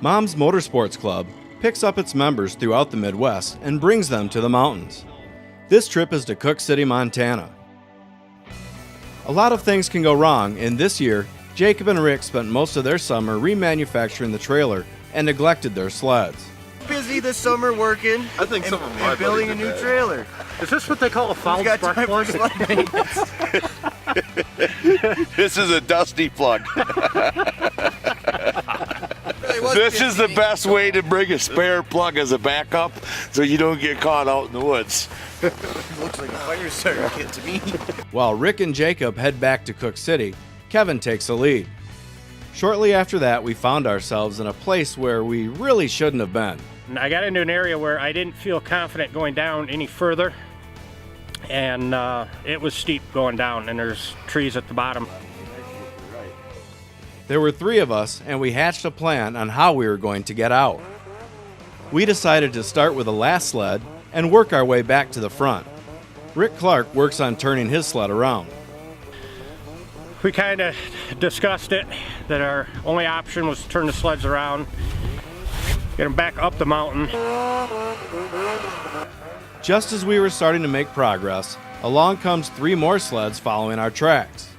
Mom's Motorsports Club picks up its members throughout the Midwest and brings them to the mountains. This trip is to Cook City, Montana. A lot of things can go wrong, and this year, Jacob and Rick spent most of their summer remanufacturing the trailer and neglected their sleds. Busy this summer working and building a new trailer. Is this what they call a foul spark plug? This is a dusty plug. This is the best way to bring a spare plug as a backup so you don't get caught out in the woods. Looks like a fire starter kit to me. While Rick and Jacob head back to Cook City, Kevin takes the lead. Shortly after that, we found ourselves in a place where we really shouldn't have been. I got into an area where I didn't feel confident going down any further, and it was steep going down, and there's trees at the bottom. There were 3 of us, and we hatched a plan on how we were going to get out. We decided to start with the last sled and work our way back to the front. Rick Clark works on turning his sled around. We kind of discussed it, that our only option was to turn the sleds around, get them back up the mountain. Just as we were starting to make progress, along comes 3 more sleds following our tracks.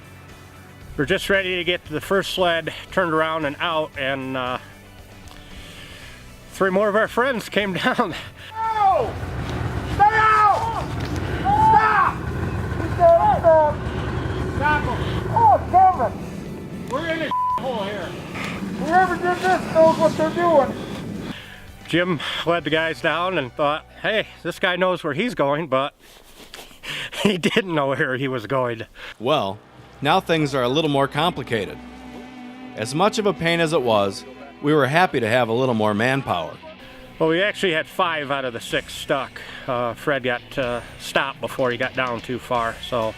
We're just ready to get to the first sled, turned around and out, and 3 more of our friends came down. No! Stay out! Stop! Stop! Stop! Oh, Kevin! We're in a hole here. Whoever did this knows what they're doing. Jim led the guys down and thought, hey, this guy knows where he's going, but he didn't know where he was going. Well, now things are a little more complicated. As much of a pain as it was, we were happy to have a little more manpower. Well, we actually had 5 out of the 6 stuck. Fred got stopped before he got down too far, so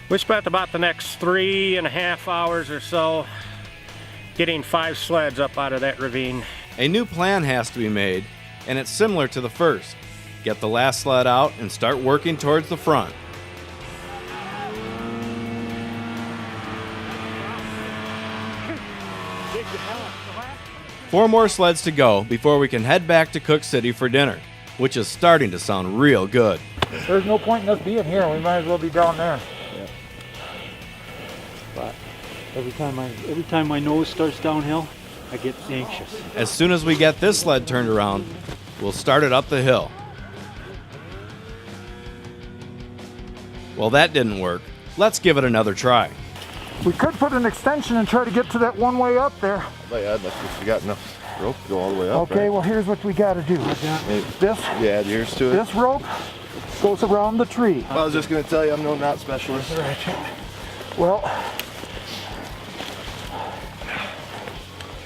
we spent about the next 3.5 hours or so getting 5 sleds up out of that ravine. A new plan has to be made, and it's similar to the first. Get the last sled out and start working towards the front. Four more sleds to go before we can head back to Cook City for dinner, which is starting to sound real good. There's no point in us being here. We might as well be down there. Yeah. But every time my nose starts downhill, I get anxious. As soon as we get this sled turned around, we'll start it up the hill. Well, that didn't work. Let's give it another try. We could put an extension and try to get to that one way up there. That's if you got enough rope to go all the way up. Okay, right? well, here's what we got to do. This, You add yours to it. this rope goes around the tree. I was just going to tell you I'm no knot specialist. Well,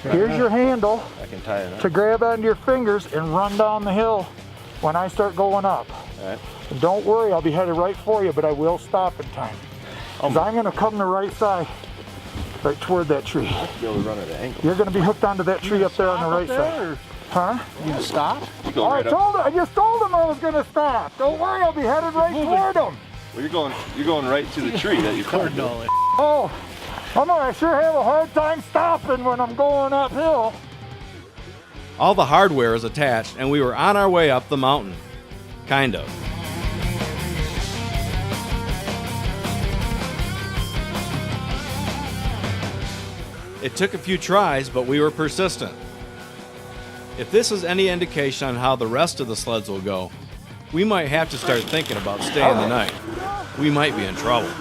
here's your handle I can tie it up. to grab onto your fingers and run down the hill when I start going up. All right. And don't worry, I'll be headed right for you, but I will stop in time. Because I'm going to come the right side, right toward that tree. Be able to run at an angle. You're going to be hooked onto that tree up there on the right side. Huh? You gonna stop? You go right up. I just told him I was going to stop. Don't worry, I'll be headed right toward him. Well, you're going right to the tree that you cordoned. Oh, I sure have a hard time stopping when I'm going uphill. All the hardware is attached, and we were on our way up the mountain. Kind of. It took a few tries, but we were persistent. If this is any indication on how the rest of the sleds will go, we might have to start thinking about staying the night. We might be in trouble.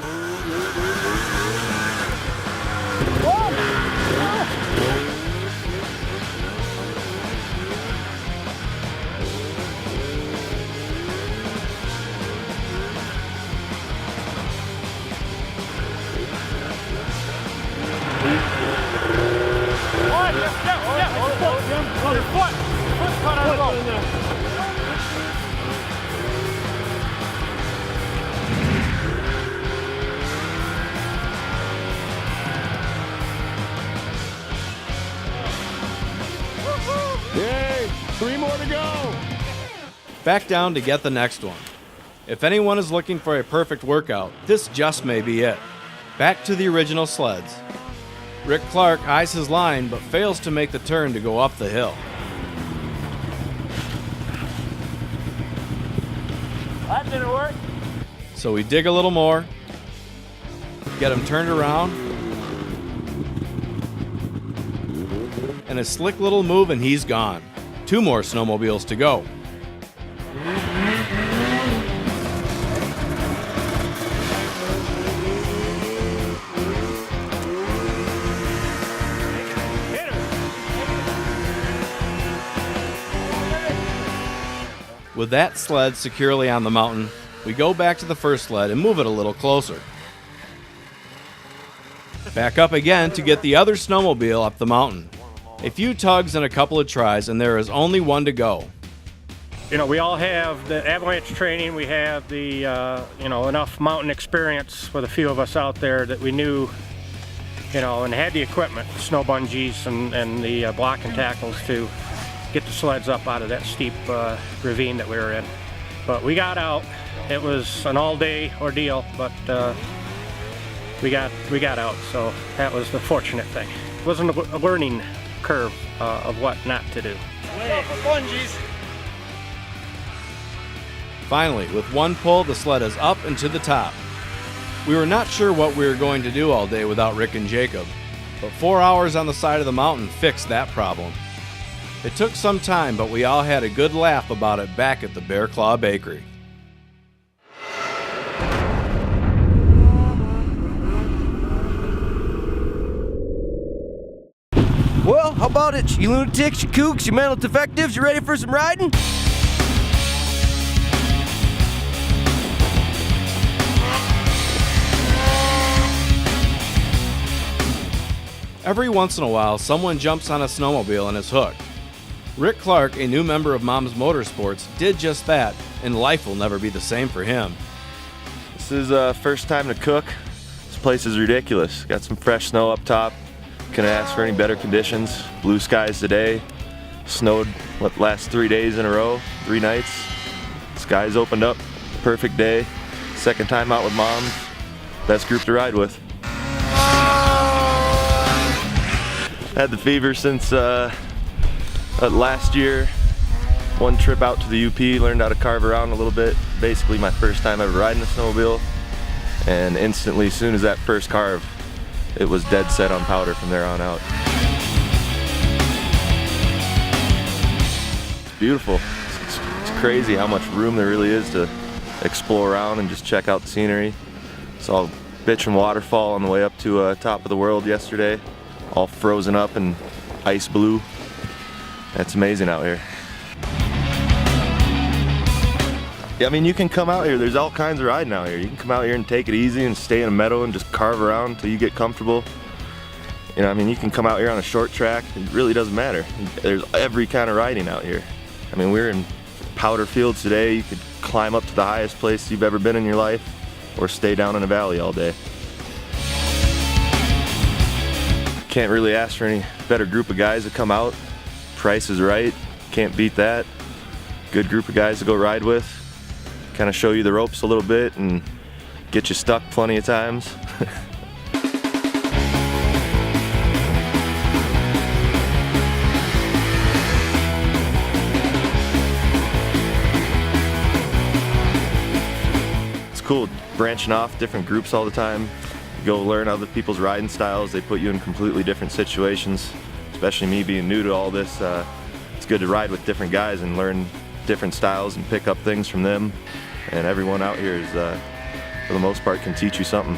Yay! 3 more to go! Back down to get the next one. If anyone is looking for a perfect workout, this just may be it. Back to the original sleds. Rick Clark eyes his line but fails to make the turn to go up the hill. That didn't work. So we dig a little more, get him turned around, and a slick little move and he's gone. 2 more snowmobiles to go. With that sled securely on the mountain, we go back to the first sled and move it a little closer. Back up again to get the other snowmobile up the mountain. A few tugs and a couple of tries, and there is only one to go. You know, we all have the avalanche training. We have the, enough mountain experience with a few of us out there that we knew, and had the equipment, snow bungees and the blocking tackles to get the sleds up out of that steep ravine that we were in. But we got out. It was an all-day ordeal, but we got out, so that was the fortunate thing. It wasn't a learning curve of what not to do. Finally, with one pull, the sled is up and to the top. We were not sure what we were going to do all day without Rick and Jacob, but 4 hours on the side of the mountain fixed that problem. It took some time, but we all had a good laugh about it back at the Bear Claw Bakery. Well, how about it, you lunatics, you kooks, you mental defectives, you ready for some riding? Every once in a while, someone jumps on a snowmobile and is hooked. Rick Clark, a new member of Mom's Motorsports, did just that, and life will never be the same for him. This is first time to cook. This place is ridiculous. Got some fresh snow up top. Couldn't ask for any better conditions. Blue skies today. Snowed, last 3 days in a row, 3 nights. Skies opened up. Perfect day. Second time out with Mom. Best group to ride with. Had the fever since last year. One trip out to the UP, learned how to carve around a little bit. Basically my first time ever riding a snowmobile. And instantly, as soon as that first carve, it was dead set on powder from there on out. It's beautiful. It's crazy how much room there really is to explore around and just check out the scenery. Saw Bitchin' Waterfall on the way up to top of the world yesterday. All frozen up and ice blue. That's amazing out here. Yeah, I mean, you can come out here. There's all kinds of riding out here. You can come out here and take it easy and stay in a meadow and just carve around until you get comfortable. You know, I mean, you can come out here on a short track. It really doesn't matter. There's every kind of riding out here. I mean, we're in powder fields today. You could climb up to the highest place you've ever been in your life or stay down in a valley all day. Can't really ask for any better group of guys to come out. Price is right, can't beat that. Good group of guys to go ride with. Kind of show you the ropes a little bit and get you stuck plenty of times. It's cool branching off different groups all the time. You go learn other people's riding styles. They put you in completely different situations. Especially me being new to all this, it's good to ride with different guys and learn different styles and pick up things from them. And everyone out here is, for the most part, can teach you something.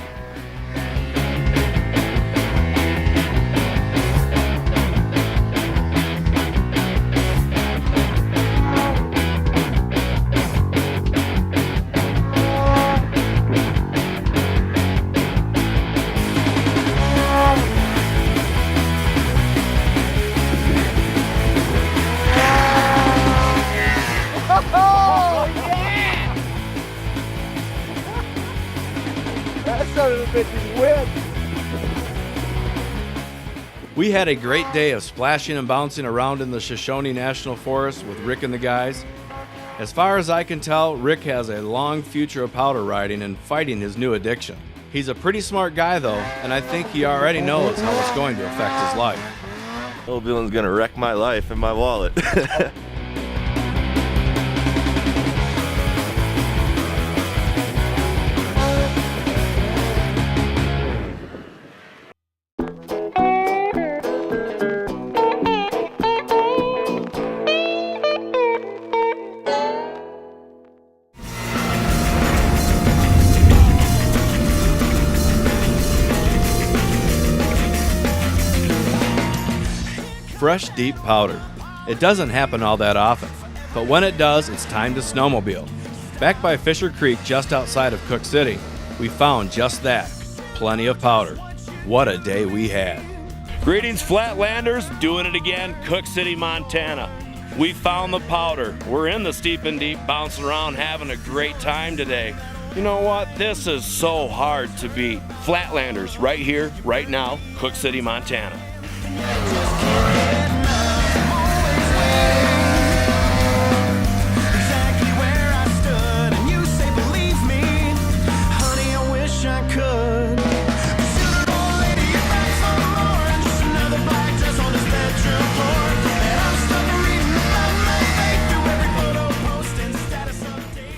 We had a great day of splashing and bouncing around in the Shoshone National Forest with Rick and the guys. As far as I can tell, Rick has a long future of powder riding and fighting his new addiction. He's a pretty smart guy though, and I think he already knows how it's going to affect his life. Old Villain's gonna wreck my life and my wallet. Fresh, deep powder. It doesn't happen all that often, but when it does, it's time to snowmobile. Back by Fisher Creek, just outside of Cook City, we found just that, plenty of powder. What a day we had. Greetings, Flatlanders, doing it again, Cook City, Montana. We found the powder. We're in the steep and deep, bouncing around, having a great time today. You know what? This is so hard to beat. Flatlanders, right here, right now, Cook City, Montana.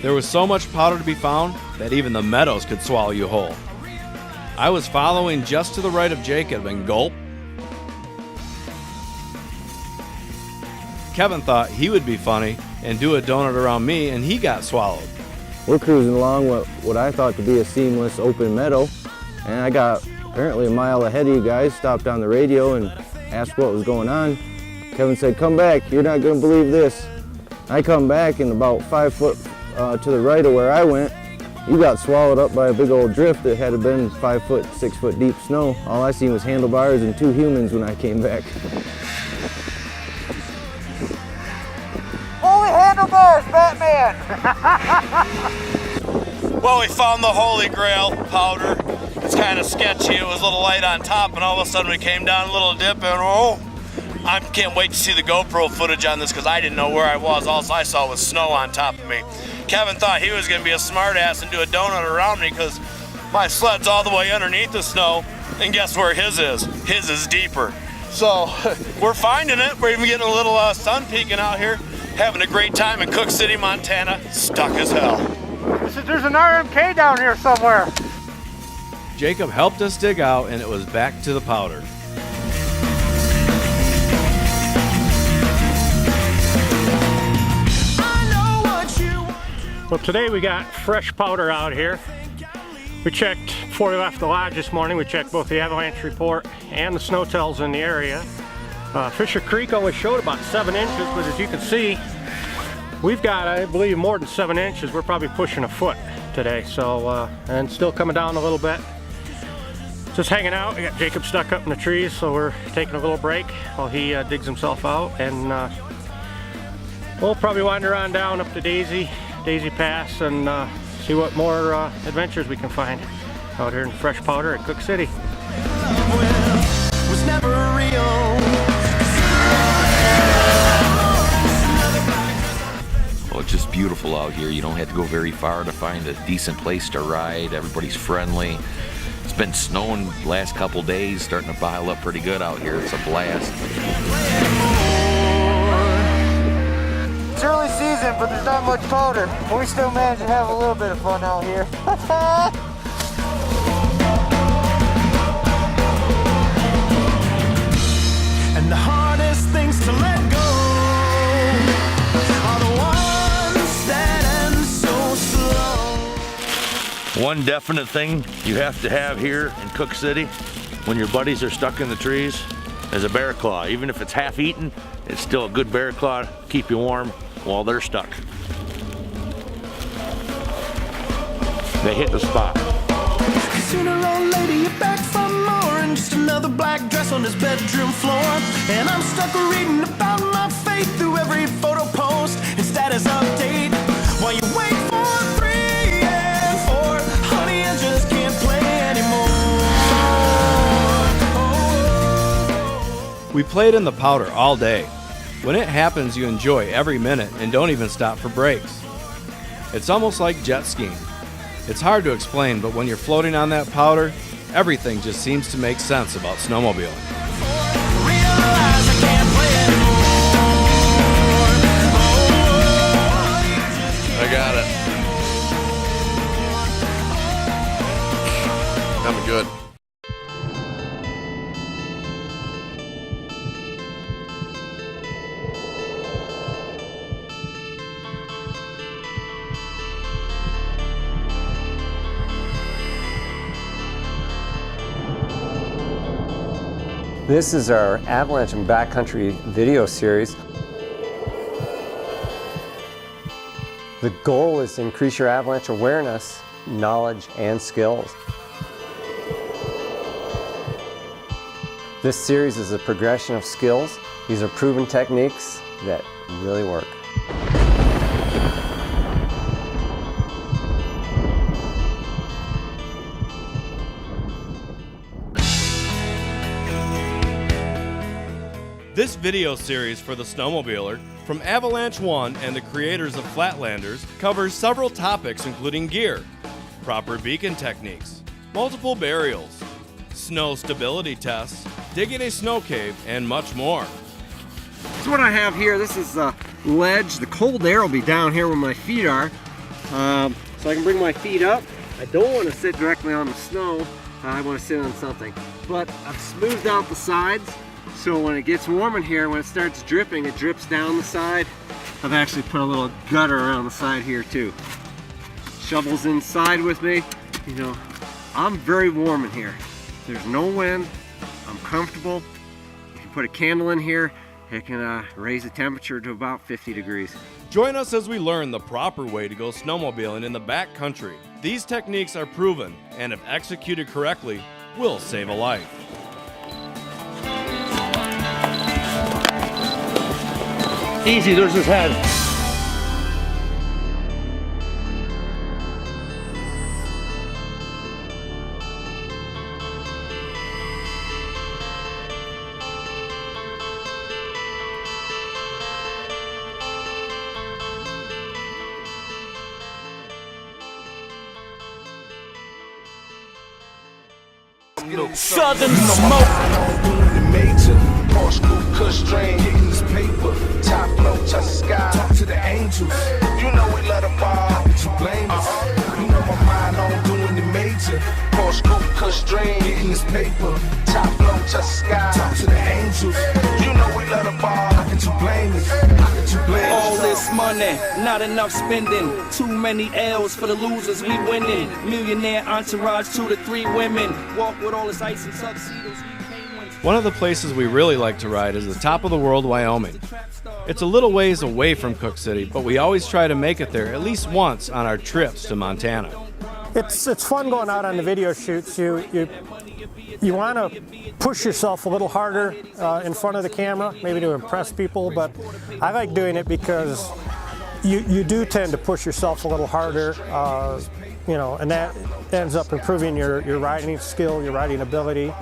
There was so much powder to be found that even the meadows could swallow you whole. I was following just to the right of Jacob and gulp. Kevin thought he would be funny and do a donut around me, and he got swallowed. We're cruising along what I thought to be a seamless open meadow, and I got apparently a mile ahead of you guys, stopped on the radio and asked what was going on. Kevin said, "Come back, you're not gonna believe this." I come back, and about 5 foot to the right of where I went, you got swallowed up by a big old drift that had been 5 foot, 6 foot deep snow. All I seen was handlebars and 2 humans when I came back. Holy handlebars, Batman! Well, we found the Holy Grail powder. It's kind of sketchy. It was a little light on top, and all of a sudden we came down a little dip, and oh, I can't wait to see the GoPro footage on this because I didn't know where I was. All I saw was snow on top of me. Kevin thought he was going to be a smart ass and do a donut around me because my sled's all the way underneath the snow, and guess where his is? His is deeper. So we're finding it. We're even getting a little sun peeking out here, having a great time in Cook City, Montana, stuck as hell. There's an RMK down here somewhere. Jacob helped us dig out, and it was back to the powder. Well, today we got fresh powder out here. We checked, before we left the lodge this morning, we checked both the avalanche report and the snow tells in the area. Fisher Creek only showed about 7 inches, but as you can see, we've got, I believe, more than 7 inches. We're probably pushing a foot today, so, and still coming down a little bit. Just hanging out. We got Jacob stuck up in the trees, so we're taking a little break while he digs himself out, and we'll probably wander on down up to Daisy Pass and see what more adventures we can find out here in fresh powder at Cook City. Well, it's just beautiful out here. You don't have to go very far to find a decent place to ride. Everybody's friendly. It's been snowing the last couple days, starting to pile up pretty good out here. It's a blast. It's early season, but there's not much powder. We still manage to have a little bit of fun out here. And the hardest things to let go are the ones that end so slow. One definite thing you have to have here in Cook City when your buddies are stuck in the trees is a bear claw. Even if it's half eaten, it's still a good bear claw to keep you warm while they're stuck. They hit the spot. Sooner or later you're back for more, and just another black dress on his bedroom floor. And I'm stuck reading about my faith through every photo post and status update. While you wait for 3 and 4, honey, I just can't play anymore. We played in the powder all day. When it happens, you enjoy every minute and don't even stop for breaks. It's almost like jet skiing. It's hard to explain, but when you're floating on that powder, everything just seems to make sense about snowmobiling. I got it. Coming good. This is our Avalanche and Backcountry video series. The goal is to increase your avalanche awareness, knowledge, and skills. This series is a progression of skills. These are proven techniques that really work. This video series for the snowmobiler from Avalanche One and the creators of Flatlanders covers several topics including gear, proper beacon techniques, multiple burials, snow stability tests, digging a snow cave, and much more. So what I have here, this is the ledge. The cold air will be down here where my feet are. So I can bring my feet up. I don't want to sit directly on the snow. I want to sit on something. But I've smoothed out the sides. So when it gets warm in here, when it starts dripping, it drips down the side. I've actually put a little gutter around the side here too. Shovels inside with me. You know, I'm very warm in here. There's no wind. I'm comfortable. You can put a candle in here. It can raise the temperature to about 50 degrees. Join us as we learn the proper way to go snowmobiling in the backcountry. These techniques are proven, and if executed correctly, will save a life. Easy, there's his head. Southern smoke. Major, Porsche coupe, cush drain, hitting this paper. Top flow, touch the sky. Talk to the angels. You know we let a ball. How could you blame us? You know my mind on doing the major. Porsche coupe, cush drain, hitting this paper. Top flow, touch the sky. Talk to the angels. You know we let a ball. How could you blame us? How could you blame us? All this money, not enough spending. Too many L's for the losers, we winning. Millionaire entourage, 2 to 3 women. Walk with all this ice and tuxedos. One of the places we really like to ride is the top of the world, Wyoming. It's a little ways away from Cook City, but we always try to make it there at least once on our trips to Montana. It's fun going out on the video shoots. You want to push yourself a little harder in front of the camera, maybe to impress people, but I like doing it because you do tend to push yourself a little harder, you know, and that ends up improving your riding skill, your riding ability.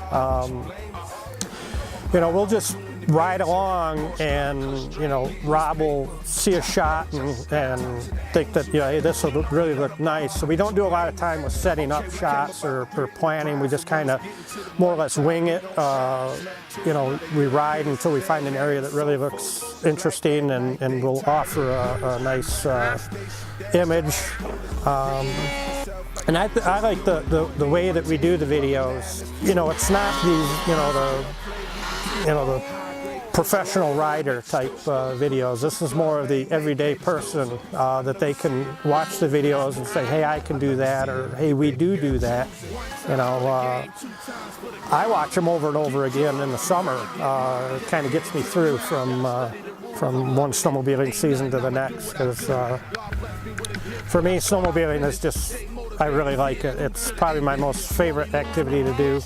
You know, we'll just ride along and, you know, Rob will see a shot and think that, you know, hey, this will really look nice. So we don't do a lot of time with setting up shots or planning. We just kind of more or less wing it. You know, we ride until we find an area that really looks interesting and will offer a nice image. And I like the way that we do the videos. You know, it's not these, the professional rider type videos. This is more of the everyday person that they can watch the videos and say, hey, I can do that, or hey, we do that. You know, I watch them over and over again in the summer. It kind of gets me through from one snowmobiling season to the next, because for me, snowmobiling is just, I really like it. It's probably my most favorite activity to do.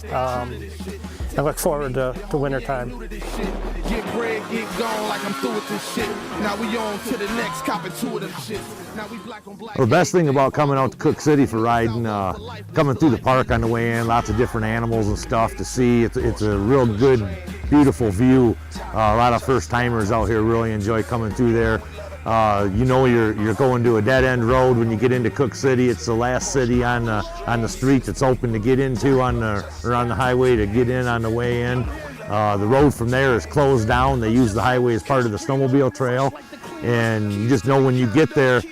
I look forward to wintertime. Get bread, get gone like I'm through with this shit. Now we on to the next, copping 2 of them shits. Now we black on black. The best thing about coming out to Cook City for riding, coming through the park on the way in, lots of different animals and stuff to see. It's a real good, beautiful view. A lot of first timers out here really enjoy coming through there. You know you're going to a dead-end road when you get into Cook City. It's the last city on the street that's open to get into on the highway to get in on the way in. The road from there is closed down. They use the highway as part of the snowmobile trail, and you just know when you get there,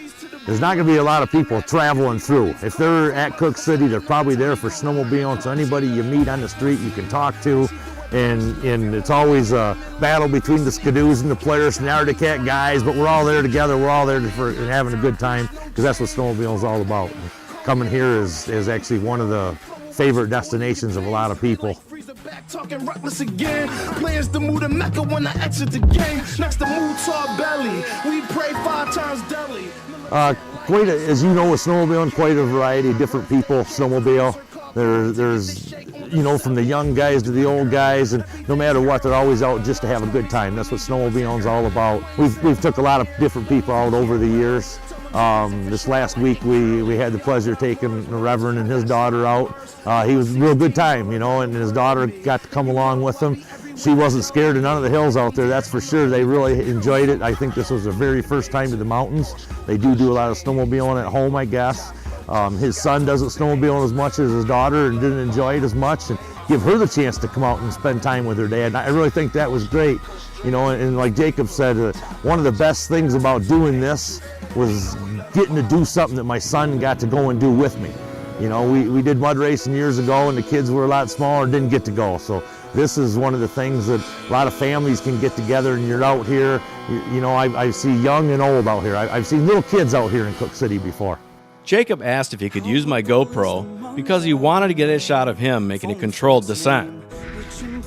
there's not going to be a lot of people traveling through. If they're at Cook City, they're probably there for snowmobiling. So anybody you meet on the street, you can talk to. And it's always a battle between the Skidoos and the players and the Arctic Cat guys, but we're all there together. We're all there for having a good time, because that's what snowmobiling is all about. And coming here is actually one of the favorite destinations of a lot of people. Talking reckless again. Plans to move to Mecca when I exit the game. Next to move to our belly. We pray 5 times daily. As you know, with snowmobiling, quite a variety of different people snowmobile. There's from the young guys to the old guys, and no matter what, they're always out just to have a good time. That's what snowmobiling's all about. We've took a lot of different people out over the years. This last week we had the pleasure of taking the Reverend and his daughter out. He was a real good time, and his daughter got to come along with him. She wasn't scared of none of the hills out there, that's for sure. They really enjoyed it. I think this was their very first time to the mountains. They do a lot of snowmobiling at home, I guess. His son doesn't snowmobile as much as his daughter and didn't enjoy it as much, and give her the chance to come out and spend time with her dad. And I really think that was great. And like Jacob said, one of the best things about doing this was getting to do something that my son got to go and do with me. We did mud racing years ago, and the kids were a lot smaller and didn't get to go. So this is one of the things that a lot of families can get together, and you're out here. I see young and old out here. I've seen little kids out here in Cook City before. Jacob asked if he could use my GoPro because he wanted to get a shot of him making a controlled descent.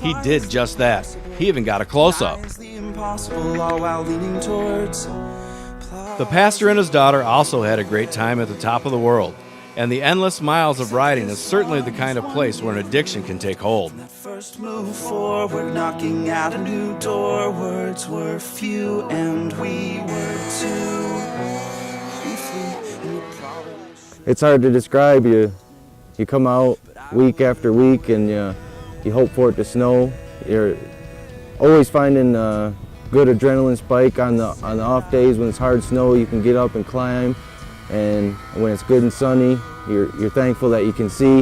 He did just that. He even got a close-up. The pastor and his daughter also had a great time at the top of the world, and the endless miles of riding is certainly the kind of place where an addiction can take hold. First move forward, knocking at a new door. Words were few and we were two. It's hard to describe. You come out week after week, and you hope for it to snow. You're always finding a good adrenaline spike on the off days when it's hard snow. You can get up and climb, and when it's good and sunny, you're thankful that you can see.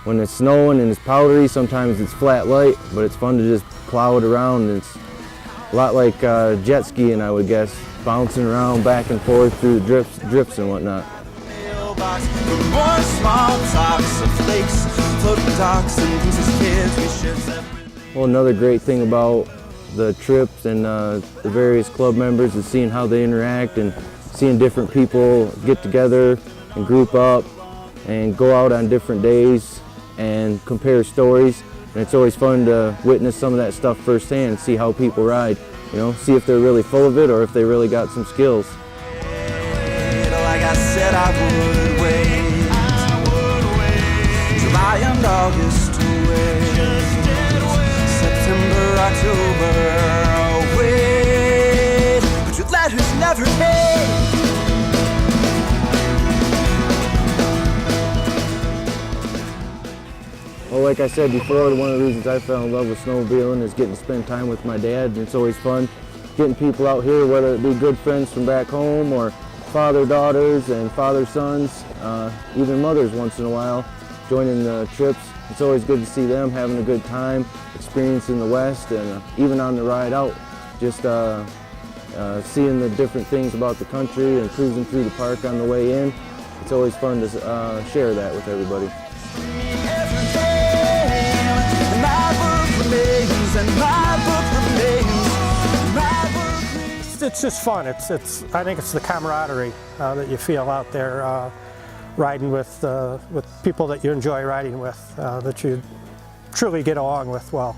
When it's snowing and it's powdery, sometimes it's flat light, but it's fun to just plow it around. And it's a lot like jet skiing, I would guess, bouncing around back and forth through the drifts and whatnot. For more small talks of flakes, floating docks and pieces kids we share separate. Well, another great thing about the trips and the various club members is seeing how they interact and seeing different people get together and group up and go out on different days and compare stories. And it's always fun to witness some of that stuff firsthand and see how people ride. See if they're really full of it or if they really got some skills. Like I said I would wait. July and August away. September, October, wait. But your letters never made. Well, like I said before, one of the reasons I fell in love with snowmobiling is getting to spend time with my dad. And it's always fun getting people out here, whether it be good friends from back home or father-daughters and father-sons, even mothers once in a while, joining the trips. It's always good to see them having a good time, experiencing the West, and even on the ride out, just seeing the different things about the country and cruising through the park on the way in. It's always fun to share that with everybody. It's just fun. I think it's the camaraderie that you feel out there, riding with people that you enjoy riding with, that you truly get along with well.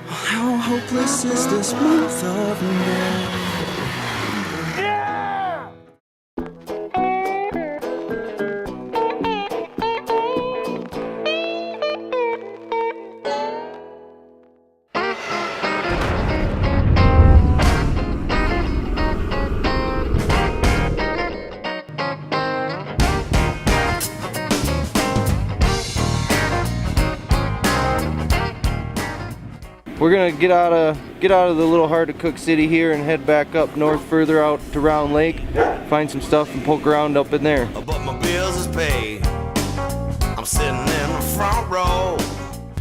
How hopeless is this month of May? we're gonna get out of the little heart of Cook City here and head back up north, further out to Round Lake, find some stuff and poke around up in there. But my bills is paid. I'm sitting in the front row.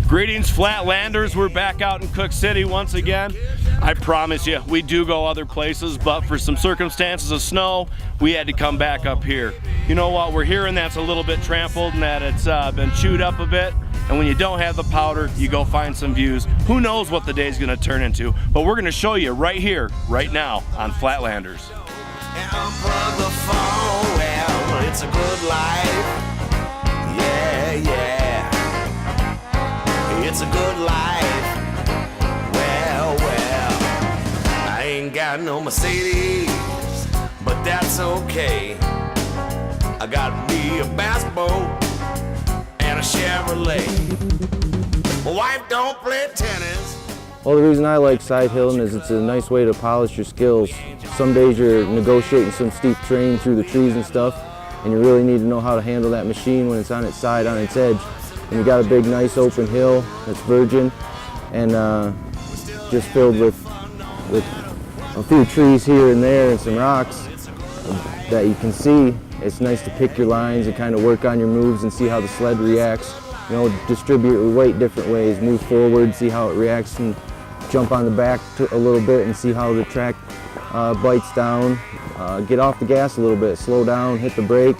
Greetings, Flatlanders. We're back out in Cook City once again. I promise you, we do go other places, but for some circumstances of snow, we had to come back up here. You know what? We're hearing that's a little bit trampled and that it's been chewed up a bit. And when you don't have the powder, you go find some views. Who knows what the day's gonna turn into? But we're gonna show you right here, right now on Flatlanders. And unplug the phone, well, it's a good life. Yeah, yeah. It's a good life. Well, I ain't got no Mercedes, but that's okay. I got me a bass boat and a Chevrolet. My wife don't play tennis. Well, the reason I like side hilling is it's a nice way to polish your skills. Some days you're negotiating some steep terrain through the trees and stuff, and you really need to know how to handle that machine when it's on its side, on its edge. And you got a big, nice open hill that's virgin and just filled with a few trees here and there and some rocks that you can see. It's nice to pick your lines and kind of work on your moves and see how the sled reacts. You know, distribute your weight different ways, move forward, see how it reacts, and jump on the back a little bit and see how the track bites down. Get off the gas a little bit, slow down, hit the brake,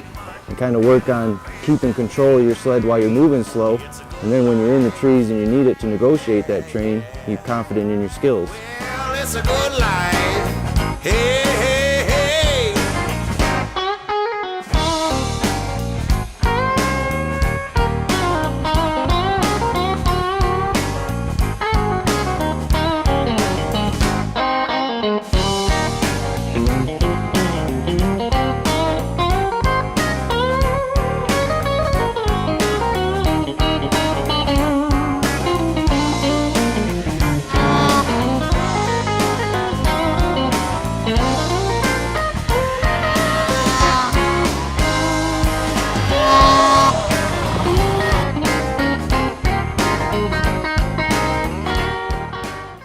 and kind of work on keeping control of your sled while you're moving slow. And then when you're in the trees and you need it to negotiate that terrain, you're confident in your skills. Well, it's a good life. Hey, hey, hey.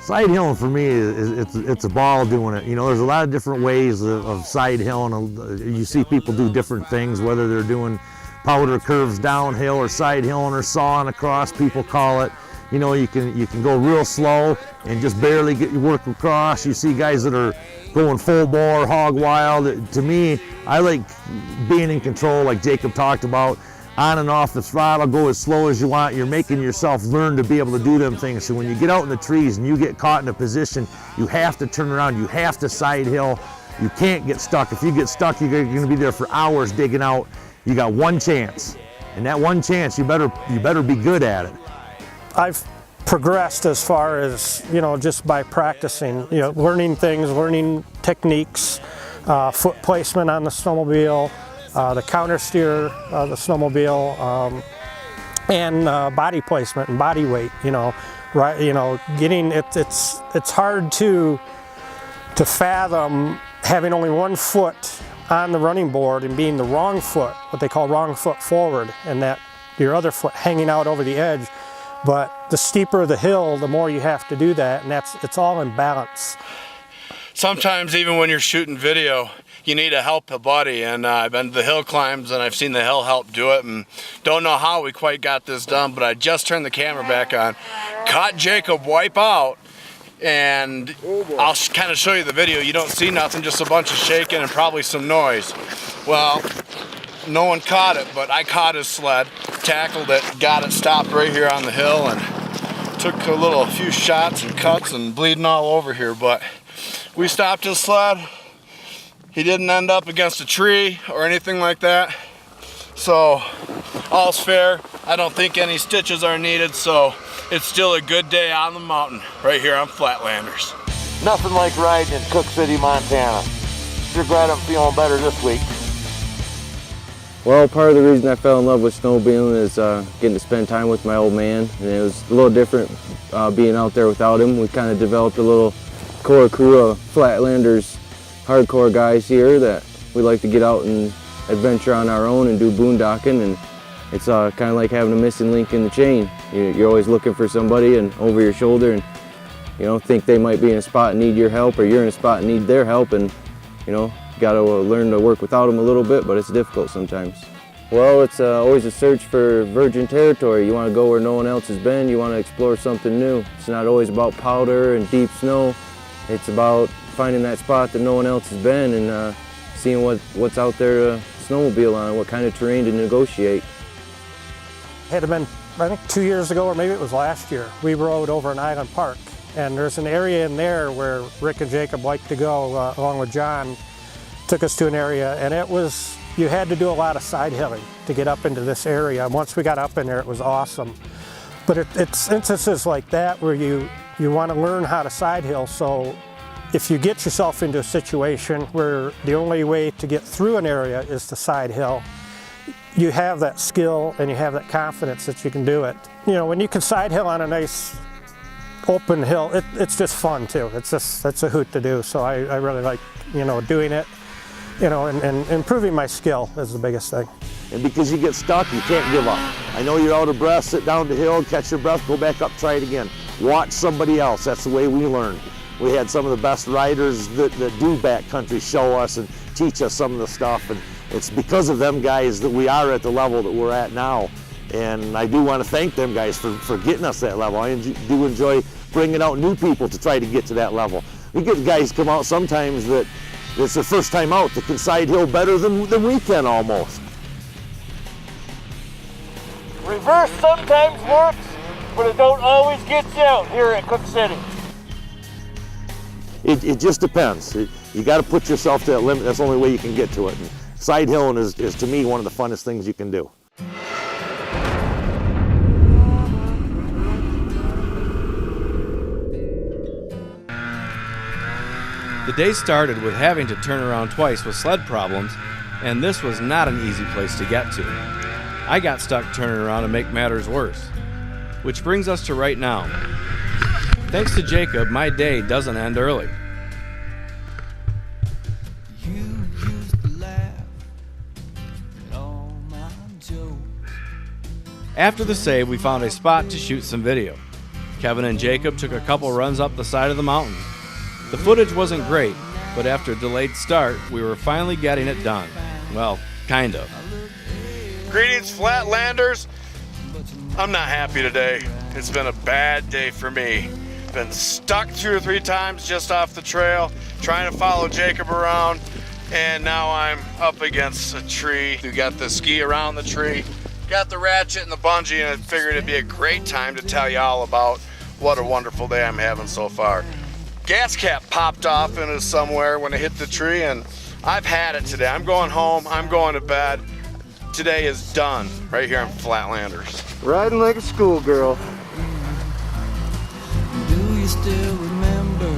Side hilling for me it's a ball doing it. You know, there's a lot of different ways of side hilling. You see people do different things, whether they're doing powder curves downhill or side hilling or sawing across, people call it. You know, you can go real slow and just barely get your work across. You see guys that are going full bore, hog wild. To me, I like being in control, like Jacob talked about. On and off the throttle, go as slow as you want. You're making yourself learn to be able to do them things. So when you get out in the trees and you get caught in a position, you have to turn around, you have to side hill. You can't get stuck. If you get stuck, you're gonna be there for hours digging out. You got one chance. And that one chance, you better be good at it. I've progressed as far as, you know, just by practicing, you know, learning things, learning techniques, foot placement on the snowmobile, the counter steer, the snowmobile, and body placement and body weight. You know, right? You know, getting it's hard to fathom having only one foot on the running board and being the wrong foot, what they call wrong foot forward, and that your other foot hanging out over the edge. But the steeper the hill, the more you have to do that, and it's all in balance. Sometimes even when you're shooting video, you need to help a buddy, and I've been to the hill climbs and I've seen the hill help do it, and don't know how we quite got this done, but I just turned the camera back on, caught Jacob wipe out, and I'll kind of show you the video. You don't see nothing, just a bunch of shaking and probably some noise. Well, no one caught it, but I caught his sled, tackled it, got it stopped right here on the hill, and took a few shots and cuts and bleeding all over here, but we stopped his sled. He didn't end up against a tree or anything like that. So all's fair. I don't think any stitches are needed, so it's still a good day on the mountain right here on Flatlanders. Nothing like riding in Cook City, Montana. Sure glad I'm feeling better this week. Well, part of the reason I fell in love with snowmobiling is getting to spend time with my old man, and it was a little different being out there without him. We kind of developed a little core crew of Flatlanders hardcore guys here that we like to get out and adventure on our own and do boondocking, and it's kind of like having a missing link in the chain. You're always looking for somebody and over your shoulder, and you know, think they might be in a spot and need your help, or you're in a spot and need their help, and you know, got to learn to work without them a little bit, but it's difficult sometimes. Well, it's always a search for virgin territory. You want to go where no one else has been. You want to explore something new. It's not always about powder and deep snow. It's about finding that spot that no one else has been and seeing what's out there to snowmobile on, what kind of terrain to negotiate. It had been, I think, 2 years ago, or maybe it was last year, we rode over an island park. And there's an area in there where Rick and Jacob like to go, along with John, took us to an area, and it was, you had to do a lot of side hilling to get up into this area. And once we got up in there, it was awesome. But it's instances like that where you want to learn how to side hill. So if you get yourself into a situation where the only way to get through an area is to side hill, you have that skill and you have that confidence that you can do it. You know, when you can side hill on a nice open hill, it's just fun too. It's a hoot to do. So I really like, you know, doing it, you know, and improving my skill is the biggest thing. And because you get stuck, you can't give up. I know you're out of breath, sit down the hill, catch your breath, go back up, try it again. Watch somebody else, that's the way we learn. We had some of the best riders that do backcountry show us and teach us some of the stuff, and it's because of them guys that we are at the level that we're at now. And I do want to thank them guys for getting us that level. I do enjoy bringing out new people to try to get to that level. We get guys come out sometimes that it's their first time out that can side hill better than we can almost. Reverse sometimes works, but it don't always get you out here at Cook City. It just depends. You got to put yourself to that limit. That's the only way you can get to it. And side hilling is to me one of the funnest things you can do. The day started with having to turn around twice with sled problems, and this was not an easy place to get to. I got stuck turning around to make matters worse. Which brings us to right now. Thanks to Jacob, my day doesn't end early. After the save, we found a spot to shoot some video. Kevin and Jacob took a couple runs up the side of the mountain. The footage wasn't great, but after a delayed start, we were finally getting it done. Well, kind of. Greetings, Flatlanders. I'm not happy today. It's been a bad day for me. Been stuck 2 or 3 times just off the trail, trying to follow Jacob around, and now I'm up against a tree. We got the ski around the tree, got the ratchet and the bungee, and I figured it'd be a great time to tell you all about what a wonderful day I'm having so far. Gas cap popped off into somewhere when I hit the tree, and I've had it today. I'm going home, I'm going to bed. Today is done right here on Flatlanders. Riding like a schoolgirl. Do you still remember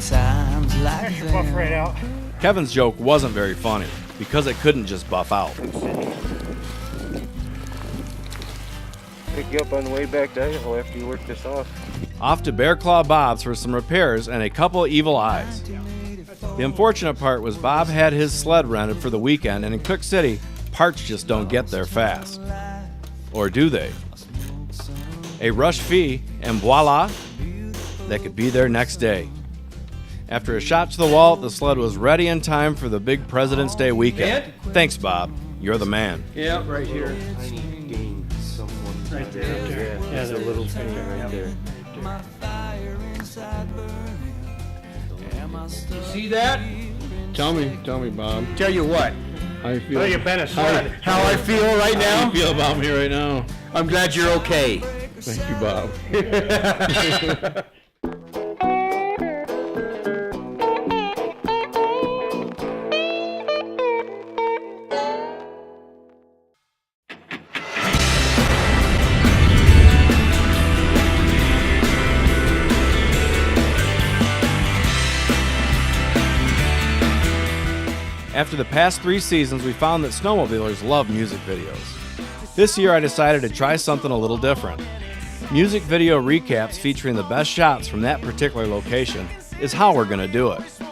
times like that? Buff right out. Kevin's joke wasn't very funny because it couldn't just buff out. Pick you up on the way back to Idaho after you work this off. Off to Bear Claw Bob's for some repairs and a couple evil eyes. The unfortunate part was Bob had his sled rented for the weekend, and in Cook City, parts just don't get there fast. Or do they? A rush fee, and voila, they could be there next day. After a shot to the wall, the sled was ready in time for the big President's Day weekend. Thanks, Bob. You're the man. Yeah, right here. Right there. Yeah, the little thing right there. You see that? Tell me, Bob. Tell you what. How you feel? Well, you've been a sled. How I feel right now? How do you feel about me right now? I'm glad you're okay. Thank you, Bob. After the past 3 seasons, we found that snowmobilers love music videos. This year I decided to try something a little different. Music video recaps featuring the best shots from that particular location is how we're going to do it. But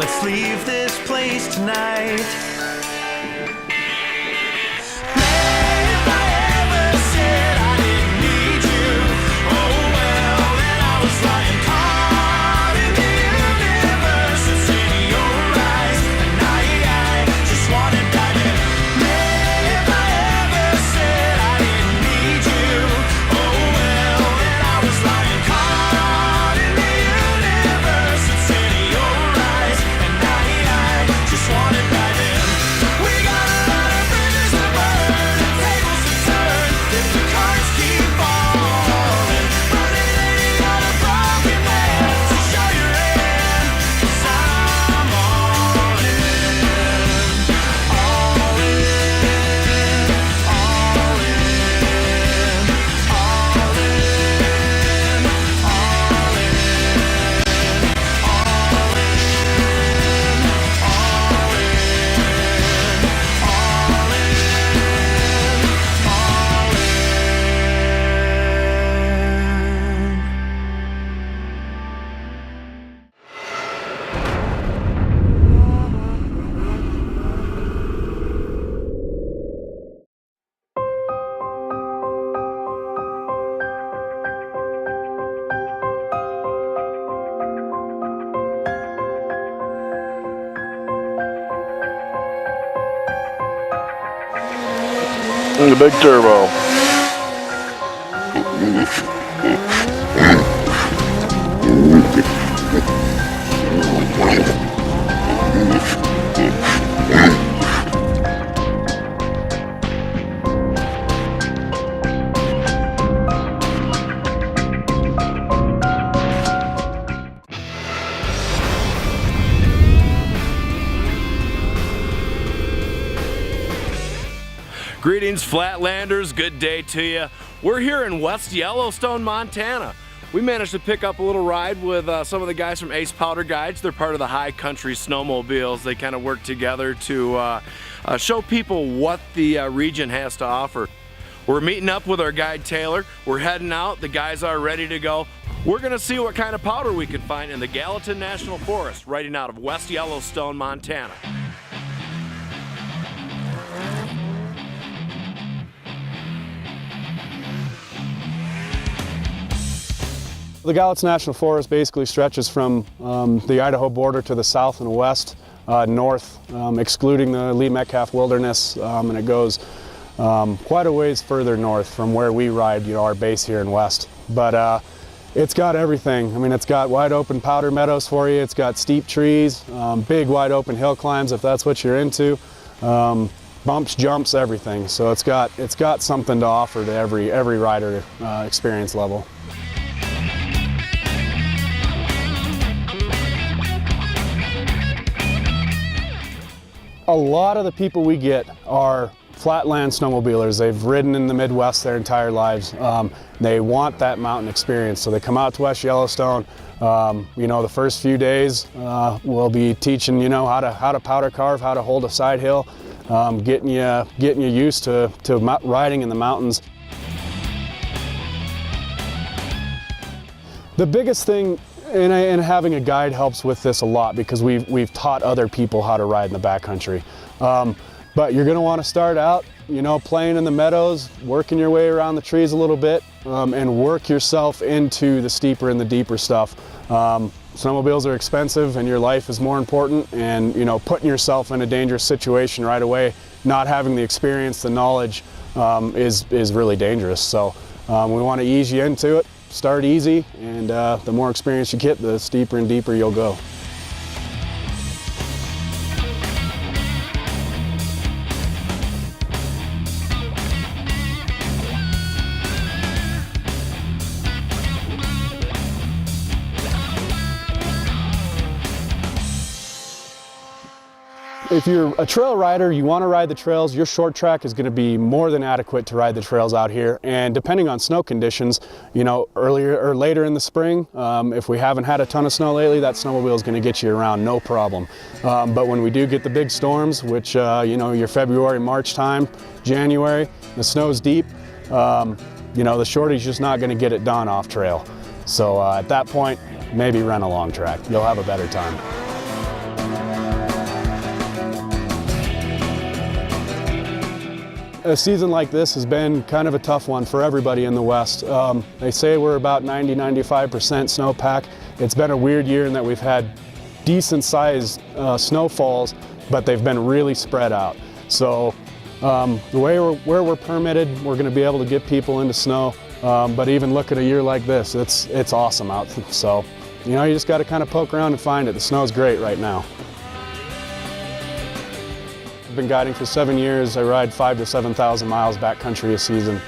let's leave this place tonight. The big turbo. Greetings, Flatlanders. Good day to you. We're here in West Yellowstone, Montana. We managed to pick up a little ride with some of the guys from Ace Powder Guides. They're part of the High Country Snowmobiles. They kind of work together to show people what the region has to offer. We're meeting up with our guide Taylor. We're heading out. The guys are ready to go. We're going to see what kind of powder we can find in the Gallatin National Forest, riding out of West Yellowstone, Montana. The Gallatin National Forest basically stretches from the Idaho border to the south and west, north, excluding the Lee Metcalf Wilderness, and it goes quite a ways further north from where we ride, our base here in west. But it's got everything. I mean, it's got wide open powder meadows for you. It's got steep trees, big wide open hill climbs if that's what you're into, bumps, jumps, everything. So it's got something to offer to every rider experience level. A lot of the people we get are flatland snowmobilers. They've ridden in the Midwest their entire lives. They want that mountain experience, so they come out to West Yellowstone. The first few days we'll be teaching how to powder carve, how to hold a side hill, getting you used to riding in the mountains. The biggest thing, and having a guide helps with this a lot, because we've taught other people how to ride in the backcountry. But you're going to want to start out, playing in the meadows, working your way around the trees a little bit, and work yourself into the steeper and the deeper stuff. Snowmobiles are expensive, and your life is more important. And putting yourself in a dangerous situation right away, not having the experience, the knowledge, is really dangerous. So we want to ease you into it. Start easy, and the more experience you get, the steeper and deeper you'll go. If you're a trail rider, you want to ride the trails, your short track is going to be more than adequate to ride the trails out here. And depending on snow conditions, earlier or later in the spring, if we haven't had a ton of snow lately, that snowmobile is going to get you around no problem. But when we do get the big storms, which your February, March time, January, the snow's deep, the shorty's just not going to get it done off trail. So at that point, maybe rent a long track. You'll have a better time. a season like this has been kind of a tough one for everybody in the West. They say we're about 90–95% snowpack. It's been a weird year in that we've had decent sized snowfalls, but they've been really spread out. So the way where we're permitted, we're going to be able to get people into snow. But even look at a year like this, it's awesome out. So, you know, you just got to kind of poke around and find it. The snow's great right now. I've been guiding for 7 years. I ride 5,000 to 7,000 miles backcountry a season.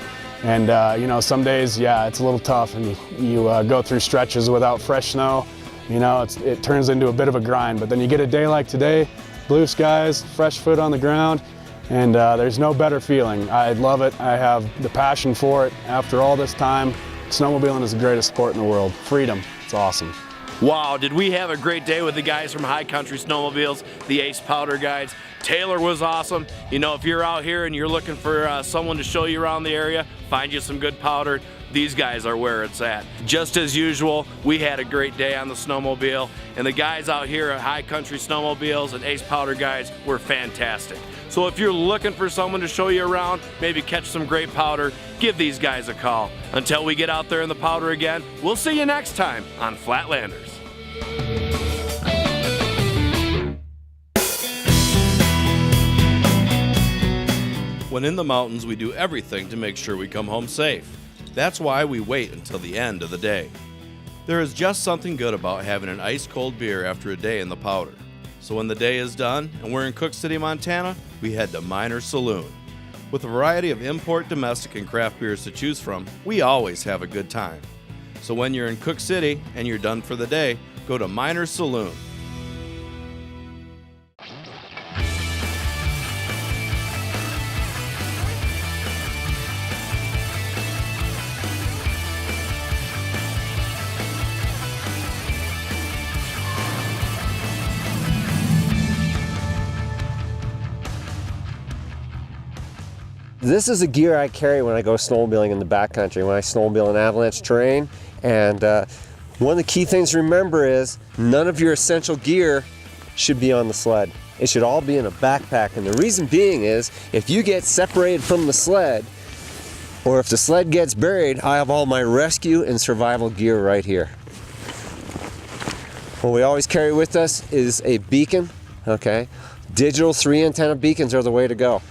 And you know, some days, yeah, it's a little tough, and you go through stretches without fresh snow. You know, it turns into a bit of a grind. But then you get a day like today, blue skies, fresh foot on the ground, and there's no better feeling. I love it. I have the passion for it. After all this time, snowmobiling is the greatest sport in the world. Freedom, it's awesome. Wow, did we have a great day with the guys from High Country Snowmobiles, the Ace Powder guides. Taylor was awesome. You know, if you're out here and you're looking for someone to show you around the area, find you some good powder, these guys are where it's at. Just as usual, we had a great day on the snowmobile, and the guys out here at High Country Snowmobiles and Ace Powder guides were fantastic. So if you're looking for someone to show you around, maybe catch some great powder, give these guys a call. Until we get out there in the powder again, we'll see you next time on Flatlanders. When in the mountains, we do everything to make sure we come home safe. That's why we wait until the end of the day. There is just something good about having an ice-cold beer after a day in the powder. So when the day is done and we're in Cook City, Montana, we head to Miner's Saloon. With a variety of import, domestic, and craft beers to choose from, we always have a good time. So when you're in Cook City and you're done for the day, go to Miner's Saloon. This is the gear I carry when I go snowmobiling in the backcountry, when I snowmobile in avalanche terrain. And one of the key things to remember is none of your essential gear should be on the sled. It should all be in a backpack. And the reason being is if you get separated from the sled, or if the sled gets buried, I have all my rescue and survival gear right here. What we always carry with us is a beacon, okay? Digital 3-antenna beacons are the way to go.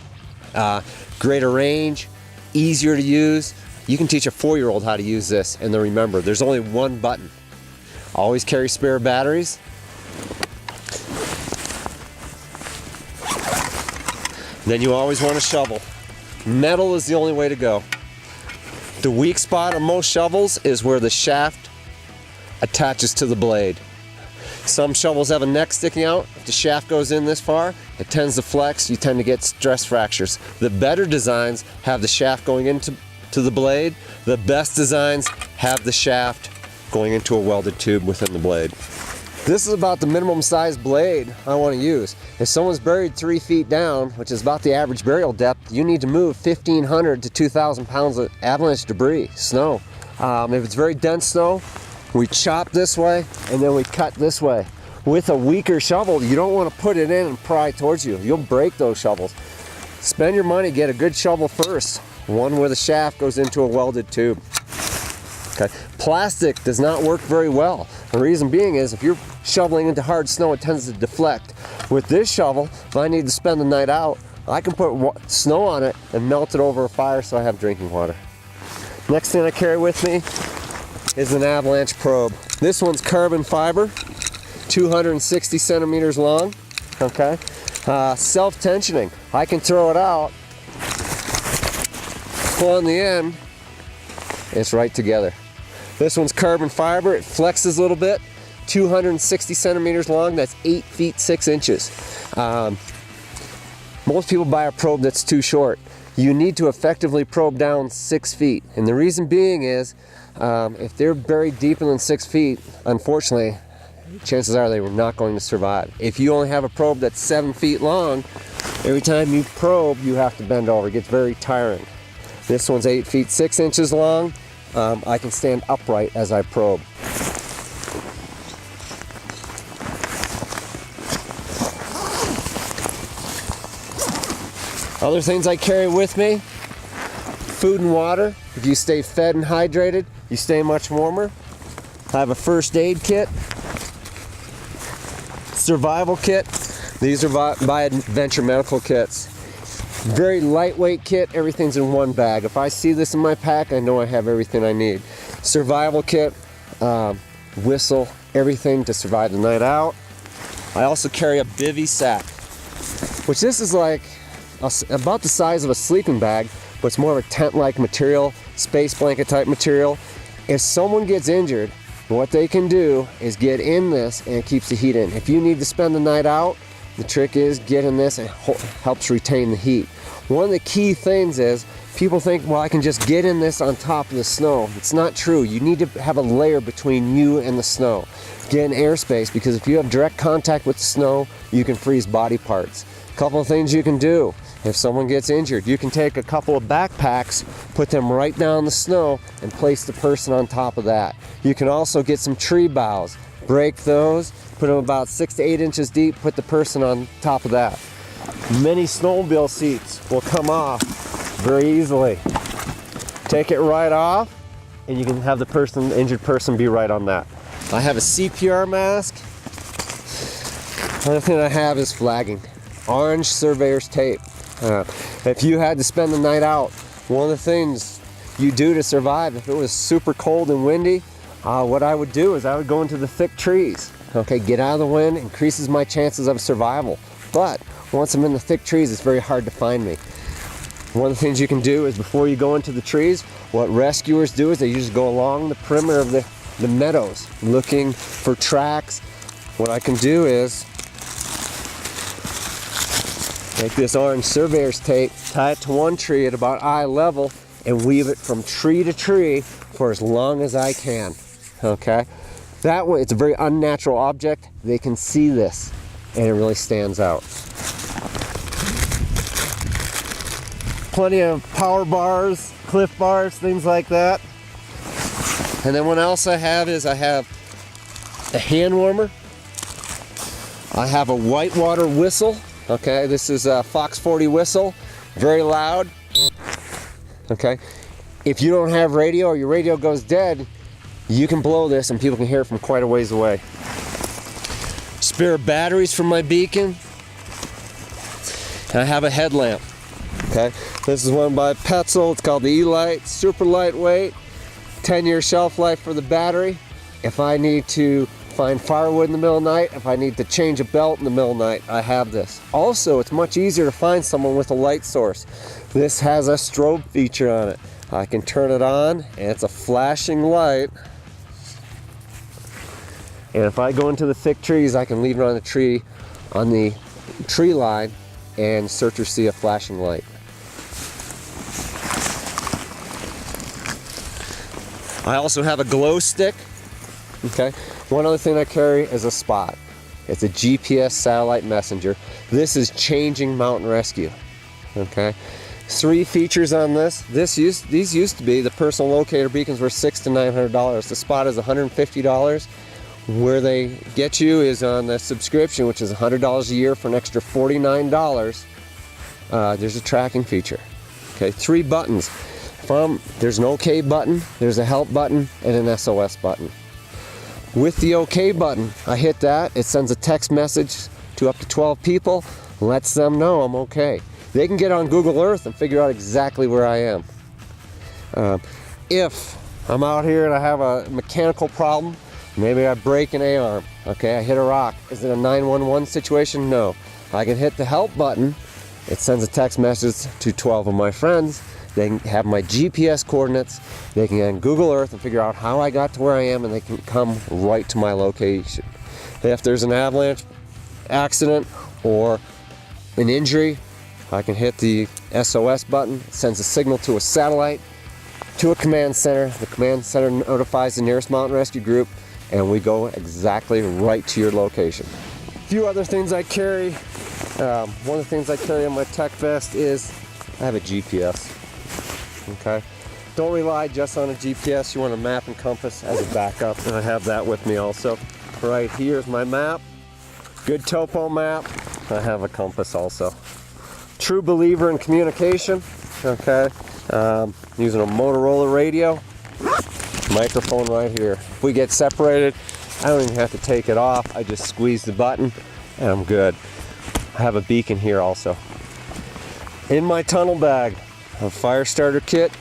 Greater range, easier to use. You can teach a 4-year-old how to use this, and then remember, there's only one button. Always carry spare batteries. Then you always want a shovel. Metal is the only way to go. The weak spot on most shovels is where the shaft attaches to the blade. Some shovels have a neck sticking out. If the shaft goes in this far, it tends to flex. You tend to get stress fractures. The better designs have the shaft going into the blade. The best designs have the shaft going into a welded tube within the blade. This is about the minimum size blade I want to use. If someone's buried 3 feet down, which is about the average burial depth, you need to move 1,500 to 2,000 pounds of avalanche debris, snow. If it's very dense snow, we chop this way and then we cut this way. With a weaker shovel, you don't want to put it in and pry towards you. You'll break those shovels. Spend your money, get a good shovel first. One where the shaft goes into a welded tube. Okay. Plastic does not work very well. The reason being is if you're shoveling into hard snow, it tends to deflect. With this shovel, if I need to spend the night out, I can put snow on it and melt it over a fire so I have drinking water. Next thing I carry with me is an avalanche probe. This one's carbon fiber, 260 centimeters long, okay? Self-tensioning. I can throw it out, pull on the end, it's right together. This one's carbon fiber, it flexes a little bit, 260 centimeters long, that's 8 feet 6 inches. Most people buy a probe that's too short. You need to effectively probe down 6 feet, and the reason being is if they're buried deeper than 6 feet, unfortunately, chances are they were not going to survive. If you only have a probe that's 7 feet long, every time you probe, you have to bend over. It gets very tiring. This one's 8 feet 6 inches long. I can stand upright as I probe. Other things I carry with me, food and water. If you stay fed and hydrated, you stay much warmer. I have a first aid kit, survival kit. These are by Adventure Medical Kits. Very lightweight kit, everything's in one bag. If I see this in my pack, I know I have everything I need. Survival kit, whistle, everything to survive the night out. I also carry a bivy sack, which this is like about the size of a sleeping bag, but it's more of a tent-like material, space blanket type material. If someone gets injured, what they can do is get in this and it keeps the heat in. If you need to spend the night out, the trick is get in this and it helps retain the heat. One of the key things is people think, well, I can just get in this on top of the snow. It's not true. You need to have a layer between you and the snow. Get in airspace, because if you have direct contact with the snow, you can freeze body parts. A couple of things you can do. If someone gets injured, you can take a couple of backpacks, put them right down the snow, and place the person on top of that. You can also get some tree boughs, break those, put them about 6 to 8 inches deep, put the person on top of that. Many snowmobile seats will come off very easily. Take it right off, and you can have the injured person be right on that. I have a CPR mask. Another thing I have is flagging. Orange surveyor's tape. If you had to spend the night out, one of the things you do to survive, if it was super cold and windy, what I would do is I would go into the thick trees. Okay, get out of the wind, increases my chances of survival. But once I'm in the thick trees, it's very hard to find me. One of the things you can do is before you go into the trees, what rescuers do is they usually go along the perimeter of the meadows looking for tracks. What I can do is take this orange surveyor's tape, tie it to one tree at about eye level, and weave it from tree to tree for as long as I can. Okay? That way, it's a very unnatural object. They can see this, and it really stands out. Plenty of power bars, Cliff bars, things like that. And then what else I have is I have a hand warmer. I have a whitewater whistle. Okay, this is a Fox 40 whistle, very loud. Okay, if you don't have radio or your radio goes dead, you can blow this and people can hear it from quite a ways away. Spare batteries for my beacon. And I have a headlamp. Okay, this is one by Petzl. It's called the E-Light, super lightweight. 10-year shelf life for the battery. If I need to find firewood in the middle of the night, if I need to change a belt in the middle of the night, I have this. Also, it's much easier to find someone with a light source. This has a strobe feature on it. I can turn it on and it's a flashing light. And if I go into the thick trees, I can leave it on the tree line and searchers see a flashing light. I also have a glow stick. Okay. One other thing I carry is a spot. It's a GPS satellite messenger. This is changing mountain rescue. Okay. 3 features on this. These used to be, the personal locator beacons were $600 to $900. The spot is $150. Where they get you is on the subscription, which is $100 a year for an extra $49. There's a tracking feature. Okay, 3 buttons. There's an OK button, there's a help button, and an SOS button. With the OK button, I hit that, it sends a text message to up to 12 people, lets them know I'm okay. They can get on Google Earth and figure out exactly where I am. If I'm out here and I have a mechanical problem, maybe I break an A-arm, okay, I hit a rock. Is it a 911 situation? No. I can hit the help button, it sends a text message to 12 of my friends. They can have my GPS coordinates, they can get on Google Earth and figure out how I got to where I am, and they can come right to my location. If there's an avalanche accident or an injury, I can hit the SOS button, it sends a signal to a satellite, to a command center. The command center notifies the nearest mountain rescue group, and we go exactly right to your location. A few other things I carry. One of the things I carry on my tech vest is I have a GPS. Okay, don't rely just on a GPS. You want a map and compass as a backup, and I have that with me also. Right here is my map, good topo map. I have a compass also. true believer in communication. Okay, using a Motorola radio, microphone right here. If we get separated, I don't even have to take it off. I just squeeze the button and I'm good. I have a beacon here also. In my tunnel bag, a fire starter kit.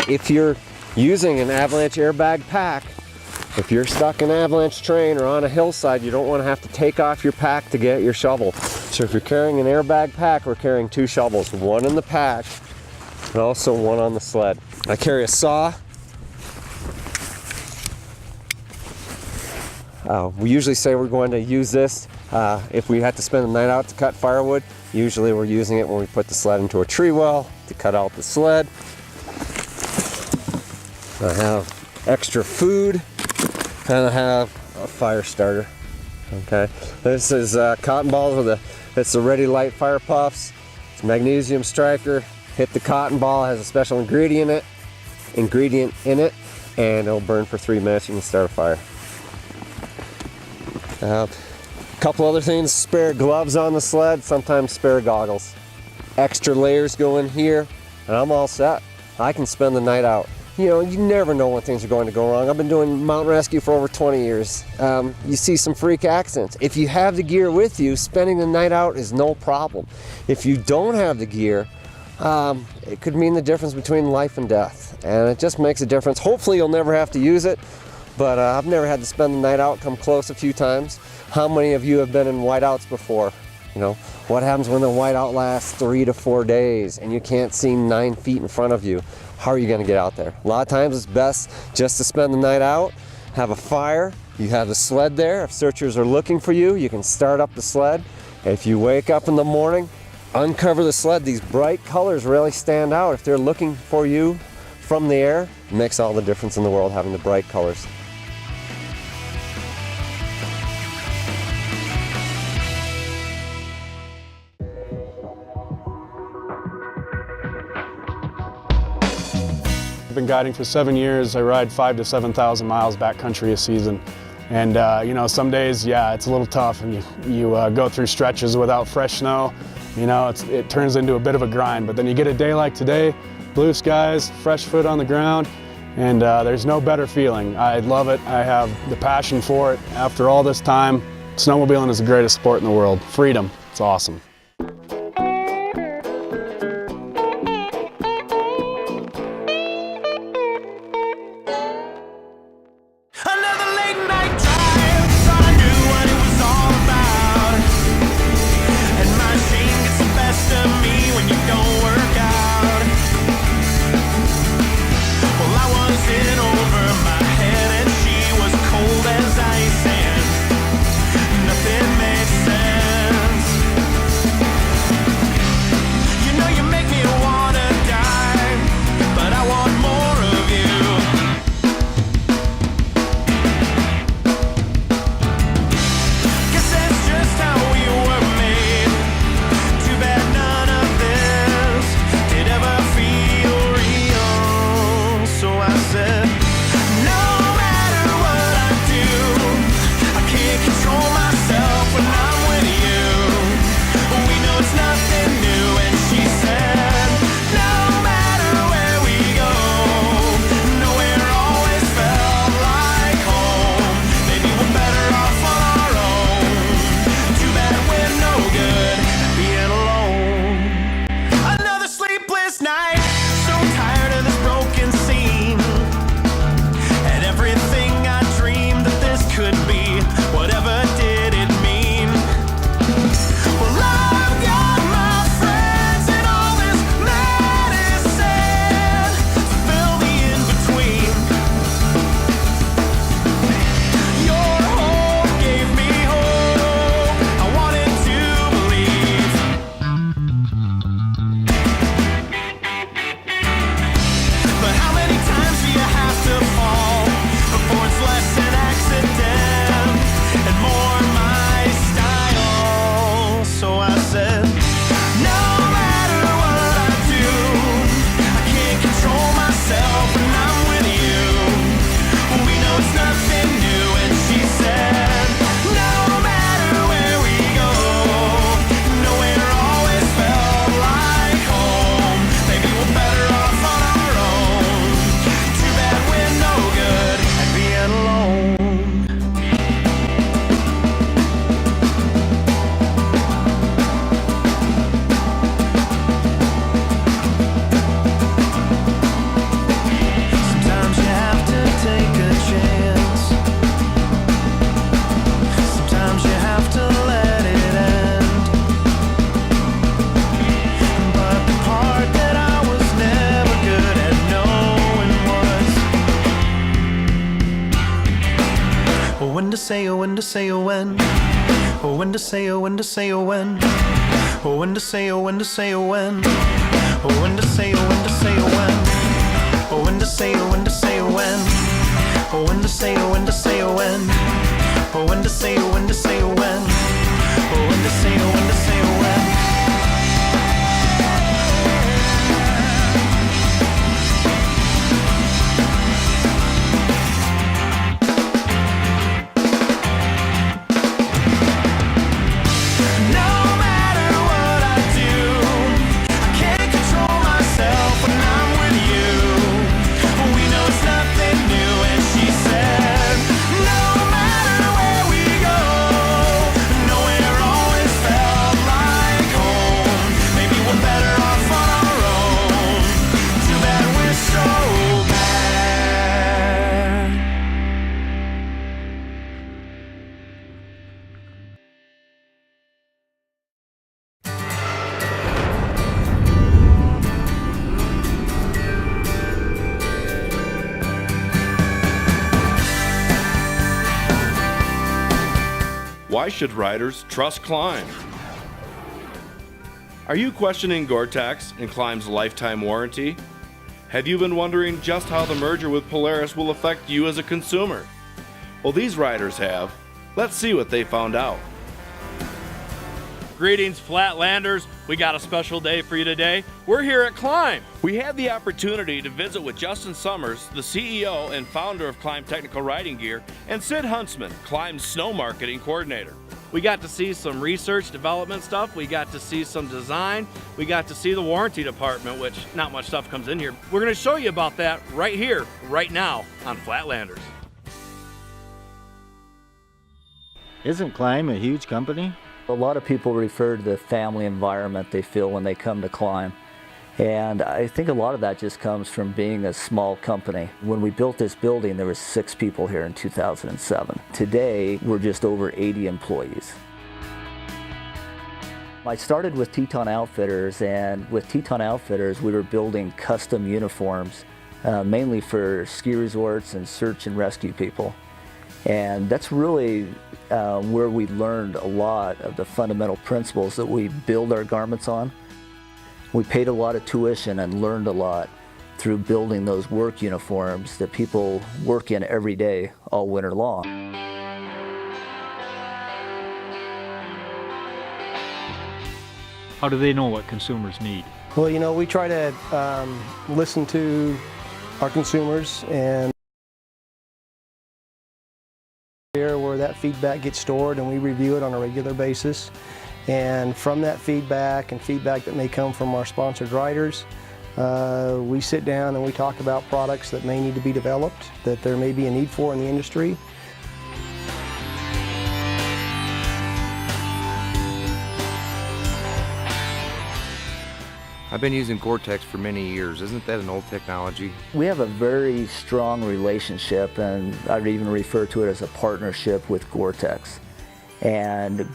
If you're using an avalanche airbag pack, if you're stuck in an avalanche terrain or on a hillside, you don't want to have to take off your pack to get your shovel. So if you're carrying an airbag pack, we're carrying 2 shovels, one in the pack and also one on the sled. I carry a saw. We usually say we're going to use this if we had to spend the night out to cut firewood. Usually we're using it when we put the sled into a tree well to cut out the sled. I have extra food and I have a fire starter. Okay, this is cotton balls with it's the Ready Light Fire Puffs. It's magnesium striker. Hit the cotton ball, it has a special ingredient in it, and it'll burn for 3 minutes. You can start a fire. A couple other things: spare gloves on the sled, sometimes spare goggles. Extra layers go in here, and I'm all set. I can spend the night out. You know, you never know when things are going to go wrong. I've been doing mountain rescue for over 20 years. You see some freak accidents. If you have the gear with you, spending the night out is no problem. If you don't have the gear, it could mean the difference between life and death. And it just makes a difference. Hopefully you'll never have to use it, but I've never had to spend the night out, come close a few times. How many of you have been in whiteouts before? You know, what happens when the whiteout lasts 3 to 4 days and you can't see 9 feet in front of you? How are you going to get out there? A lot of times it's best just to spend the night out, have a fire, you have the sled there. If searchers are looking for you, you can start up the sled. If you wake up in the morning, uncover the sled. These bright colors really stand out. If they're looking for you from the air, it makes all the difference in the world having the bright colors. I've been guiding for 7 years. I ride 5,000 to 7,000 miles backcountry a season. And you know, some days, yeah, it's a little tough and you go through stretches without fresh snow. You know, it turns into a bit of a grind, but then you get a day like today, blue skies, fresh foot on the ground, and there's no better feeling. I love it. I have the passion for it. After all this time, snowmobiling is the greatest sport in the world. Freedom, it's awesome. say, oh, when to say, oh, when. Oh, when to say, oh, when to say, oh, when. Oh, when to say, oh, when to say, oh, when. Oh, when to say, oh, when to say, oh, when. Oh, when to say, oh, when to say, oh, when. Oh, when to say, oh, when to say, oh, when. Oh, when to say, oh, when to say, oh, when. Oh, when to say, oh, when to say, oh, when. Why should riders trust Climb? Are you questioning Gore-Tex and Climb's lifetime warranty? Have you been wondering just how the merger with Polaris will affect you as a consumer? Well, these riders have. Let's see what they found out. Greetings, Flatlanders. We got a special day for you today. We're here at Climb. We had the opportunity to visit with Justin Summers, the CEO and founder of Climb Technical Riding Gear, and Sid Huntsman, Climb's snow marketing coordinator. We got to see some research development stuff. We got to see some design. We got to see the warranty department, which not much stuff comes in here. We're going to show you about that right here, right now on Flatlanders. Isn't Climb a huge company? A lot of people refer to the family environment they feel when they come to Climb. And I think a lot of that just comes from being a small company. When we built this building, there were 6 people here in 2007. Today, we're just over 80 employees. I started with Teton Outfitters, and with Teton Outfitters, we were building custom uniforms, mainly for ski resorts and search and rescue people. And that's really where we learned a lot of the fundamental principles that we build our garments on. We paid a lot of tuition and learned a lot through building those work uniforms that people work in every day, all winter long. How do they know what consumers need? Well, you know, we try to listen to our consumers, and where that feedback gets stored, and we review it on a regular basis. And from that feedback and feedback that may come from our sponsored riders, we sit down and we talk about products that may need to be developed, that there may be a need for in the industry. I've been using Gore-Tex for many years. Isn't that an old technology? We have a very strong relationship, and I'd even refer to it as a partnership with Gore-Tex. And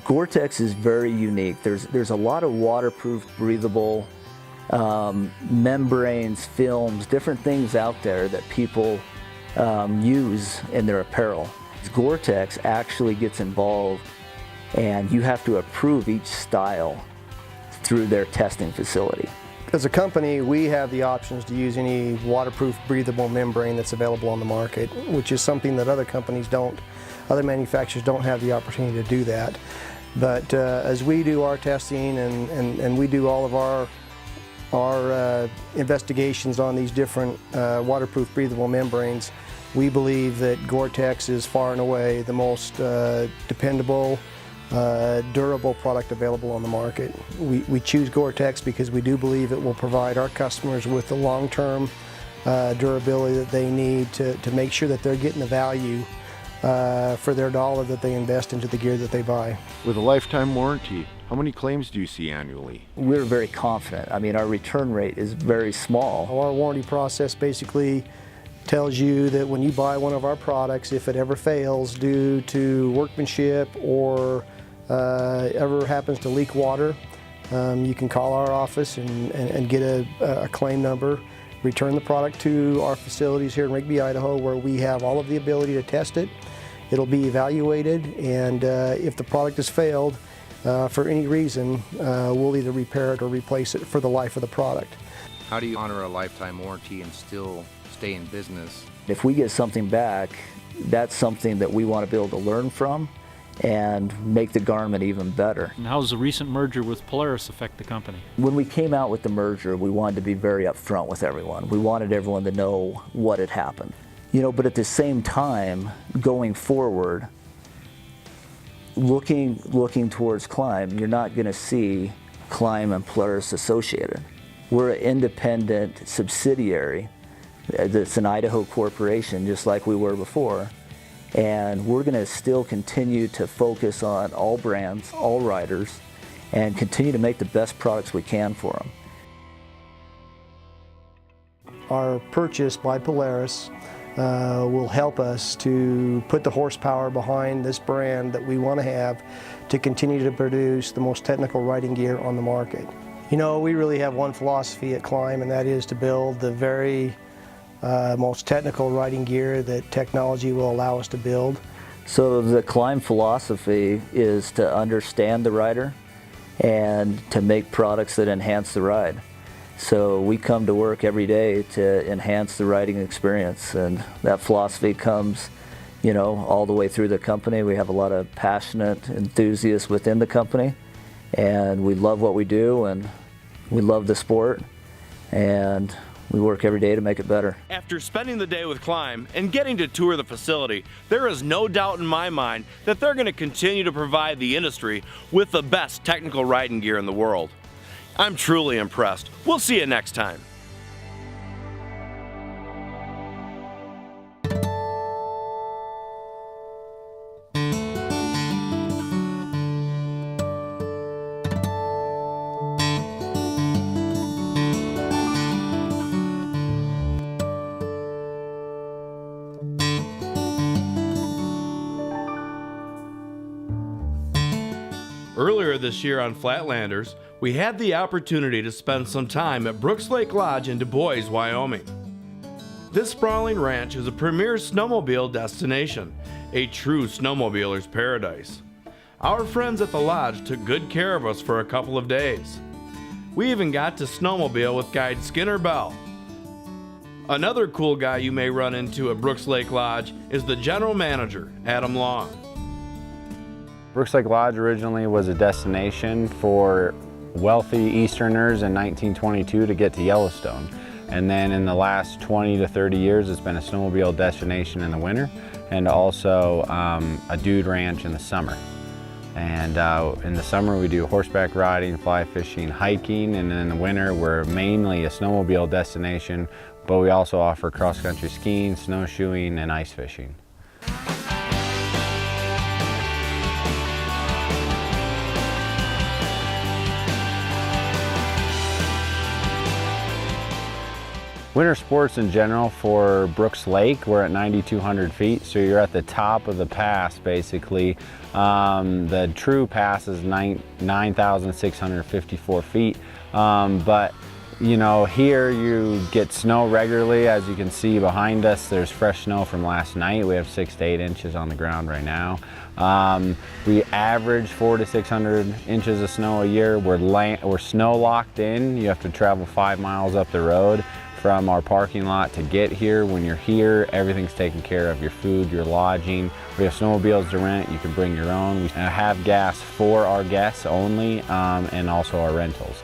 Gore-Tex is very unique. There's a lot of waterproof, breathable membranes, films, different things out there that people use in their apparel. Gore-Tex actually gets involved, and you have to approve each style through their testing facility. As a company, we have the options to use any waterproof, breathable membrane that's available on the market, which is something that other companies don't. Other manufacturers don't have the opportunity to do that. But as we do our testing and we do all of our investigations on these different waterproof, breathable membranes, we believe that Gore-Tex is far and away the most dependable, durable product available on the market. We choose Gore-Tex because we do believe it will provide our customers with the long-term durability that they need to make sure that they're getting the value for their dollar that they invest into the gear that they buy. With a lifetime warranty, how many claims do you see annually? We're very confident. I mean, our return rate is very small. Our warranty process basically tells you that when you buy one of our products, if it ever fails due to workmanship or ever happens to leak water, you can call our office and get a claim number, return the product to our facilities here in Rigby, Idaho, where we have all of the ability to test it It'll be evaluated, and if the product has failed for any reason, we'll either repair it or replace it for the life of the product. How do you honor a lifetime warranty and still stay in business? If we get something back, that's something that we want to be able to learn from and make the garment even better. And how does the recent merger with Polaris affect the company? When we came out with the merger, we wanted to be very upfront with everyone. We wanted everyone to know what had happened. But at the same time, going forward, looking towards Climb, you're not going to see Climb and Polaris associated. We're an independent subsidiary that's an Idaho corporation, just like we were before. And we're going to still continue to focus on all brands, all riders, and continue to make the best products we can for them. Our purchase by Polaris will help us to put the horsepower behind this brand that we want to have to continue to produce the most technical riding gear on the market. We really have one philosophy at Climb, and that is to build the very most technical riding gear that technology will allow us to build. So the Climb philosophy is to understand the rider and to make products that enhance the ride. So we come to work every day to enhance the riding experience, and that philosophy comes, all the way through the company. We have a lot of passionate enthusiasts within the company, and we love what we do, and we love the sport, and we work every day to make it better. After spending the day with Climb and getting to tour the facility, there is no doubt in my mind that they're going to continue to provide the industry with the best technical riding gear in the world. I'm truly impressed. We'll see you next time. Earlier this year on Flatlanders, we had the opportunity to spend some time at Brooks Lake Lodge in Du Bois, Wyoming. This sprawling ranch is a premier snowmobile destination, a true snowmobiler's paradise. Our friends at the lodge took good care of us for a couple of days. We even got to snowmobile with guide Skinner Bell. Another cool guy you may run into at Brooks Lake Lodge is the general manager, Adam Long. Brooks Lake Lodge originally was a destination for wealthy Easterners in 1922 to get to Yellowstone. And then in the last 20 to 30 years, it's been a snowmobile destination in the winter and also a dude ranch in the summer. And in the summer, we do horseback riding, fly fishing, hiking, and in the winter, we're mainly a snowmobile destination, but we also offer cross-country skiing, snowshoeing, and ice fishing. Winter sports in general for Brooks Lake, we're at 9,200 feet, so you're at the top of the pass basically. The true pass is 9,654 feet, but here you get snow regularly. As you can see behind us, there's fresh snow from last night. We have 6 to 8 inches on the ground right now. We average 400 to 600 inches of snow a year. We're snow locked in. You have to travel 5 miles up the road from our parking lot to get here. When you're here, everything's taken care of. Your food, your lodging. We have snowmobiles to rent. You can bring your own. We have gas for our guests only, and also our rentals.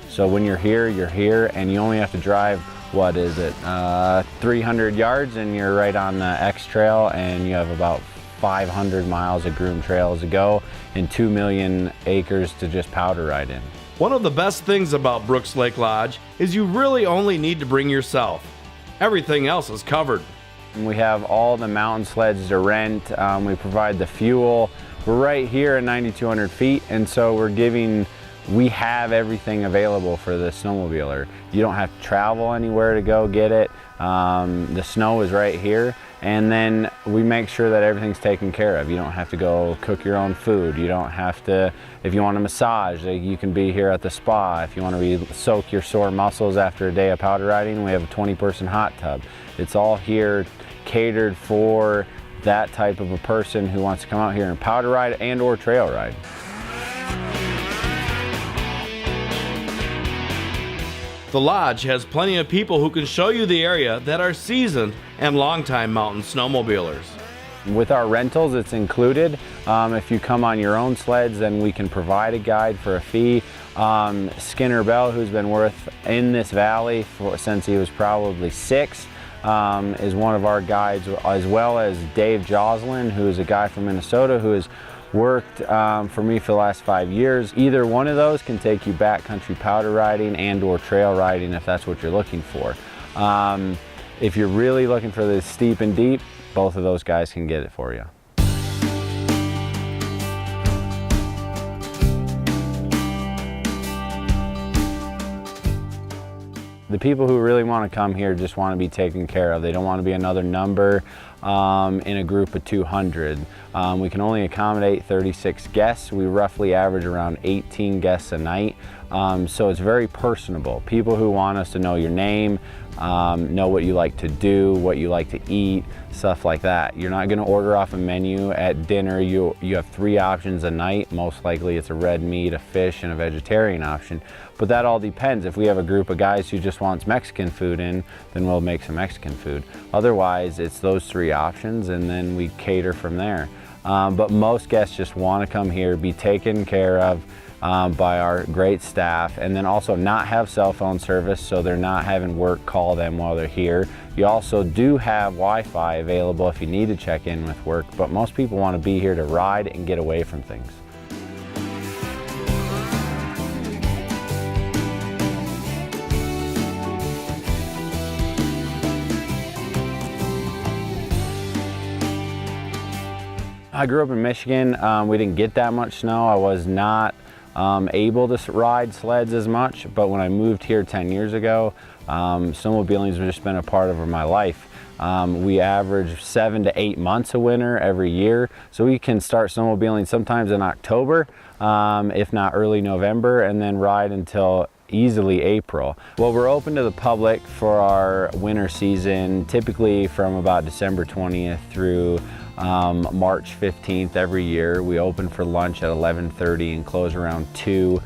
So when you're here, and you only have to drive, 300 yards, and you're right on the X Trail, and you have about 500 miles of groomed trails to go and 2 million acres to just powder ride in. One of the best things about Brooks Lake Lodge is you really only need to bring yourself. Everything else is covered. We have all the mountain sleds to rent. We provide the fuel. We're right here at 9,200 feet, and so we have everything available for the snowmobiler. You don't have to travel anywhere to go get it. The snow is right here, and then we make sure that everything's taken care of. You don't have to go cook your own food. You don't have to, if you want a massage, you can be here at the spa. If you want to soak your sore muscles after a day of powder riding, we have a 20-person hot tub. It's all here catered for that type of a person who wants to come out here and powder ride and or trail ride. The lodge has plenty of people who can show you the area that are seasoned and longtime mountain snowmobilers. With our rentals, it's included. If you come on your own sleds, then we can provide a guide for a fee. Skinner Bell, who's been in this valley since he was probably 6, is one of our guides, as well as Dave Joslin, who is a guy from Minnesota who has worked for me for the last 5 years. Either one of those can take you backcountry powder riding and or trail riding if that's what you're looking for. If you're really looking for the steep and deep, both of those guys can get it for you. The people who really want to come here just want to be taken care of. They don't want to be another number in a group of 200. We can only accommodate 36 guests. We roughly average around 18 guests a night. So it's very personable. People who want us to know your name, know what you like to do, what you like to eat, stuff like that. You're not going to order off a menu at dinner. You have 3 options a night. Most likely it's a red meat, a fish, and a vegetarian option. But that all depends. If we have a group of guys who just wants Mexican food in, then we'll make some Mexican food. Otherwise, it's those 3 options, and then we cater from there. But most guests just want to come here, be taken care of by our great staff, and then also not have cell phone service, so they're not having work call them while they're here. You also do have Wi-Fi available if you need to check in with work, but most people want to be here to ride and get away from things. I grew up in Michigan. We didn't get that much snow. I was not able to ride sleds as much, but when I moved here 10 years ago, snowmobiling has just been a part of my life. We average 7 to 8 months of winter every year, so we can start snowmobiling sometimes in October, if not early November, and then ride until easily April. Well, we're open to the public for our winter season, typically from about December 20th through March 15th every year. We open for lunch at 11:30 and close around 2.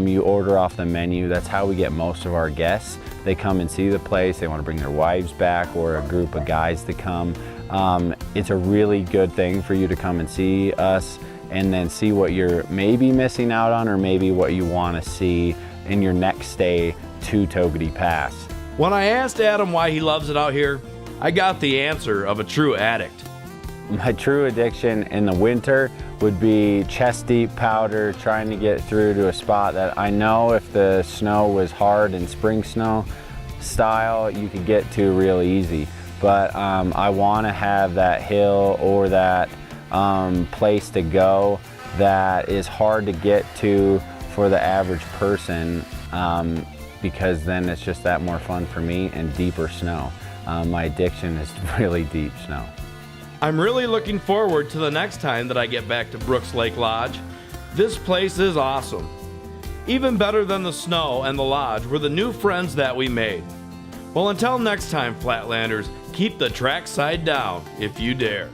You order off the menu. That's how we get most of our guests. They come and see the place. They want to bring their wives back or a group of guys to come. It's a really good thing for you to come and see us and then see what you're maybe missing out on or maybe what you want to see in your next stay to Togety Pass. When I asked Adam why he loves it out here, I got the answer of a true addict. My true addiction in the winter would be chest deep powder, trying to get through to a spot that I know if the snow was hard and spring snow style, you could get to real easy. But I want to have that hill or that place to go that is hard to get to for the average person, because then it's just that more fun for me and deeper snow. My addiction is really deep snow. I'm really looking forward to the next time that I get back to Brooks Lake Lodge. This place is awesome. Even better than the snow and the lodge were the new friends that we made. Well, until next time, Flatlanders, keep the trackside down if you dare.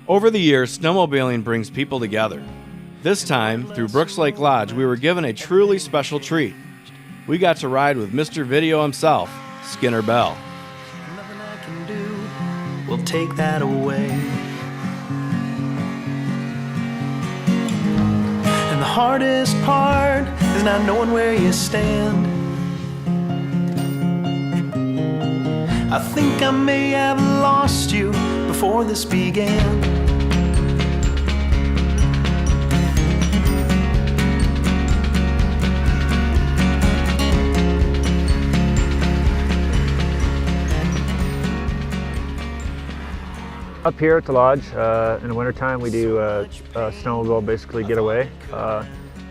Over the years, snowmobiling brings people together. This time, through Brooks Lake Lodge, we were given a truly special treat. We got to ride with Mr. Video himself, Skinner Bell. Nothing I can do will take that away. And the hardest part is not knowing where you stand. I think I may have lost you before this began. Up here at the lodge, in the wintertime, we do a snowmobile basically getaway.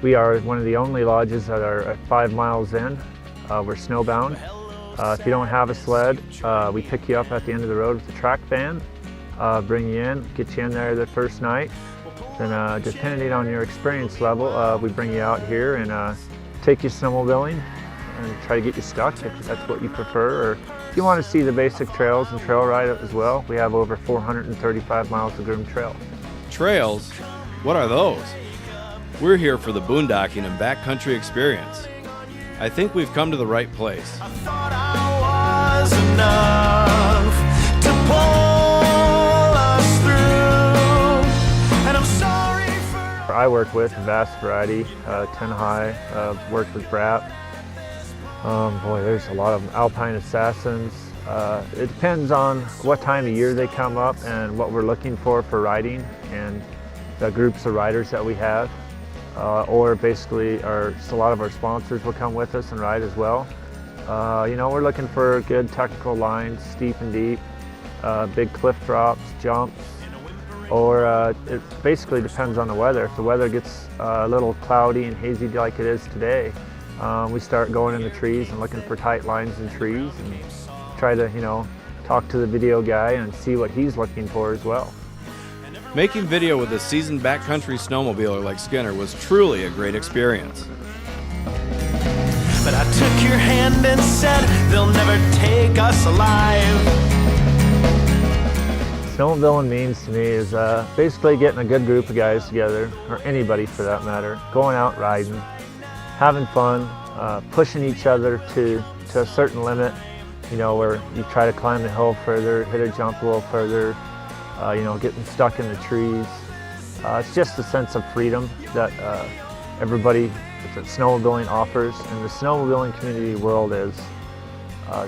We are one of the only lodges that are 5 miles in. We're snowbound. If you don't have a sled, we pick you up at the end of the road with a track van, bring you in, get you in there the first night. and depending on your experience level, we bring you out here and take you snowmobiling and try to get you stuck if that's what you prefer. Or if you want to see the basic trails and trail ride as well, we have over 435 miles of groomed trail. Trails? What are those? We're here for the boondocking and backcountry experience. I think we've come to the right place. Was enough to pull us through, and I'm sorry for. I work with a vast variety, 10 high, worked with Brap. Boy, there's a lot of them. Alpine Assassins. It depends on what time of year they come up and what we're looking for riding and the groups of riders that we have. Or basically, a lot of our sponsors will come with us and ride as well. You know, we're looking for good technical lines, steep and deep, big cliff drops, jumps, or it basically depends on the weather. If the weather gets a little cloudy and hazy like it is today, we start going in the trees and looking for tight lines in trees and try to, you know, talk to the video guy and see what he's looking for as well. Making video with a seasoned backcountry snowmobiler like Skinner was truly a great experience. But I took your hand and said they'll never take us alive. Snowmobiling means to me is basically getting a good group of guys together, or anybody for that matter, going out riding, having fun, pushing each other to a certain limit, you know, where you try to climb the hill further, hit a jump a little further, you know, getting stuck in the trees. It's just a sense of freedom that everybody that snowmobiling offers, and the snowmobiling community world is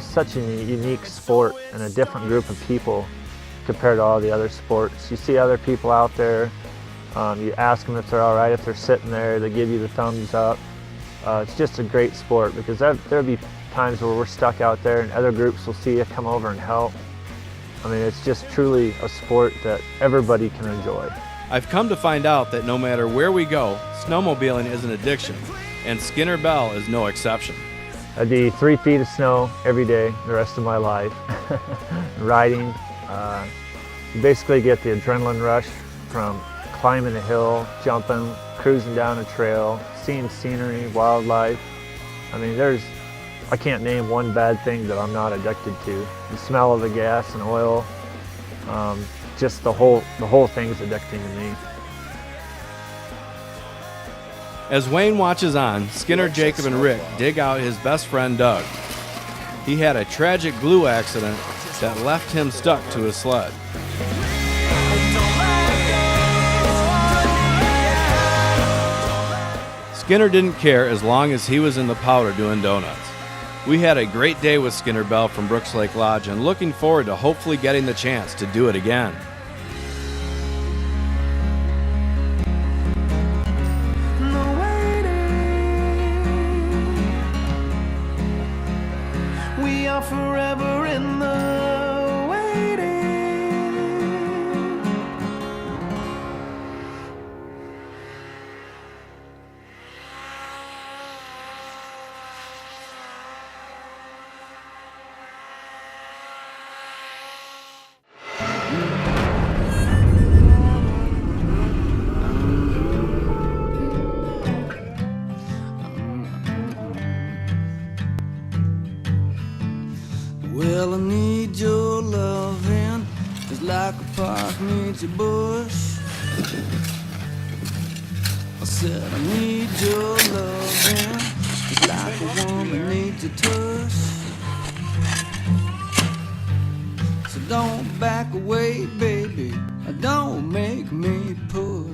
such a unique sport and a different group of people compared to all the other sports. You see other people out there, you ask them if they're all right, if they're sitting there, they give you the thumbs up. It's just a great sport because there'll be times where we're stuck out there and other groups will see you come over and help. I mean, it's just truly a sport that everybody can enjoy. I've come to find out that no matter where we go, snowmobiling is an addiction, and Skinner Bell is no exception. I'd be 3 feet of snow every day the rest of my life. Riding, you basically get the adrenaline rush from climbing a hill, jumping, cruising down a trail, seeing scenery, wildlife. I mean, I can't name one bad thing that I'm not addicted to. The smell of the gas and oil, just the whole thing's addicting to me. As Wayne watches on, Skinner, Jacob, and Rick dig out his best friend Doug. He had a tragic glue accident that left him stuck to his sled. Skinner didn't care as long as he was in the powder doing donuts. We had a great day with Skinner Bell from Brooks Lake Lodge and looking forward to hopefully getting the chance to do it again. We are forever in the waiting. Well, I need your loving, just like a park needs a bush. I said I need your loving, just like a woman needs a touch. So don't back away, baby, don't make me push.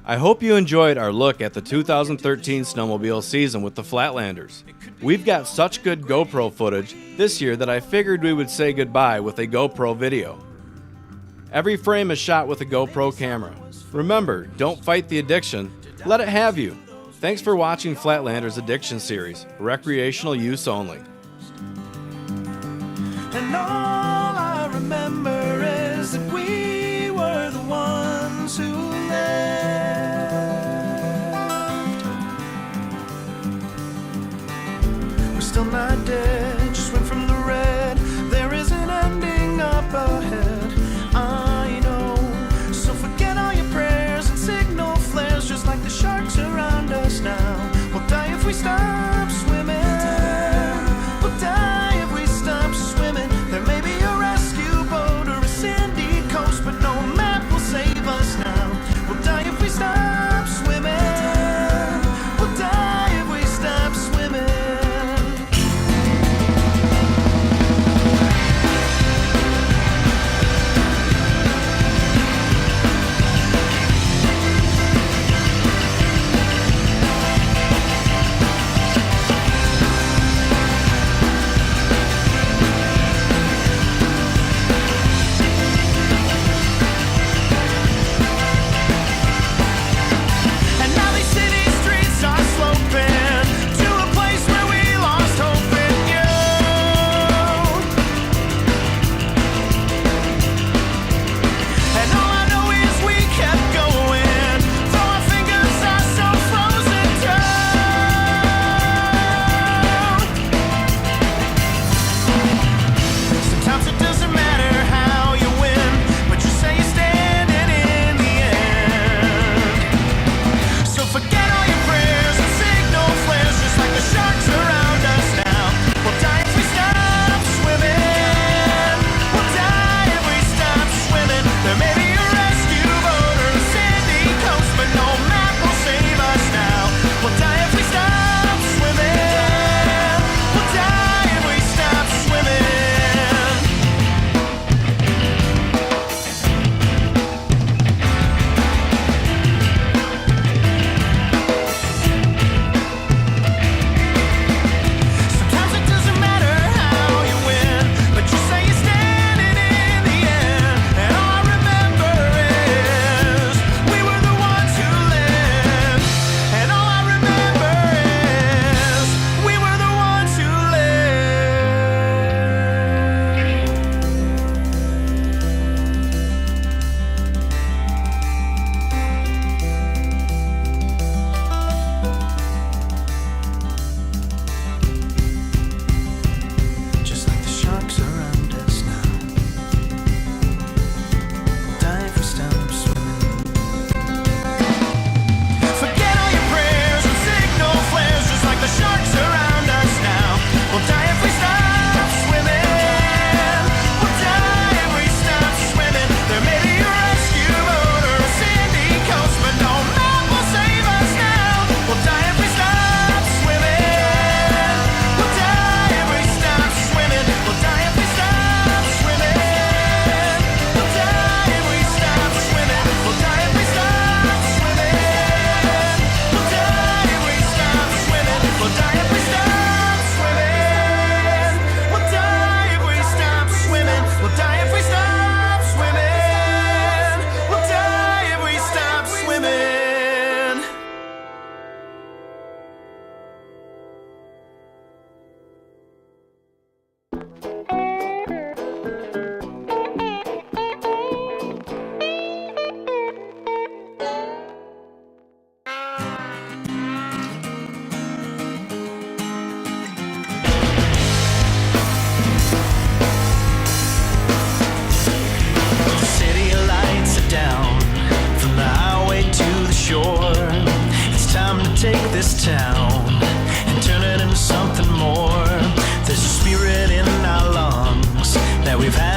I hope you enjoyed our look at the 2013 snowmobile season with the Flatlanders. We've got such good GoPro footage this year that I figured we would say goodbye with a GoPro video. Every frame is shot with a GoPro camera. Remember, don't fight the addiction, let it have you. Thanks for watching Flatlanders Addiction Series, recreational use only. And all I remember is that we were the ones who left. We're still not dead, just went from the red. There is an ending up ahead, I know. So forget all your prayers and signal flares, just like the sharks around us now. We'll die if we stop swimming. We'll die if we stop swimming. There may be a rescue boat or a sandy coast, but no map will save us now. We'll die if we stop swimming. We'll die if we stop swimming.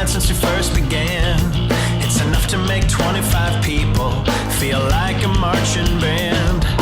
Since we first began, it's enough to make 25 people feel like a marching band.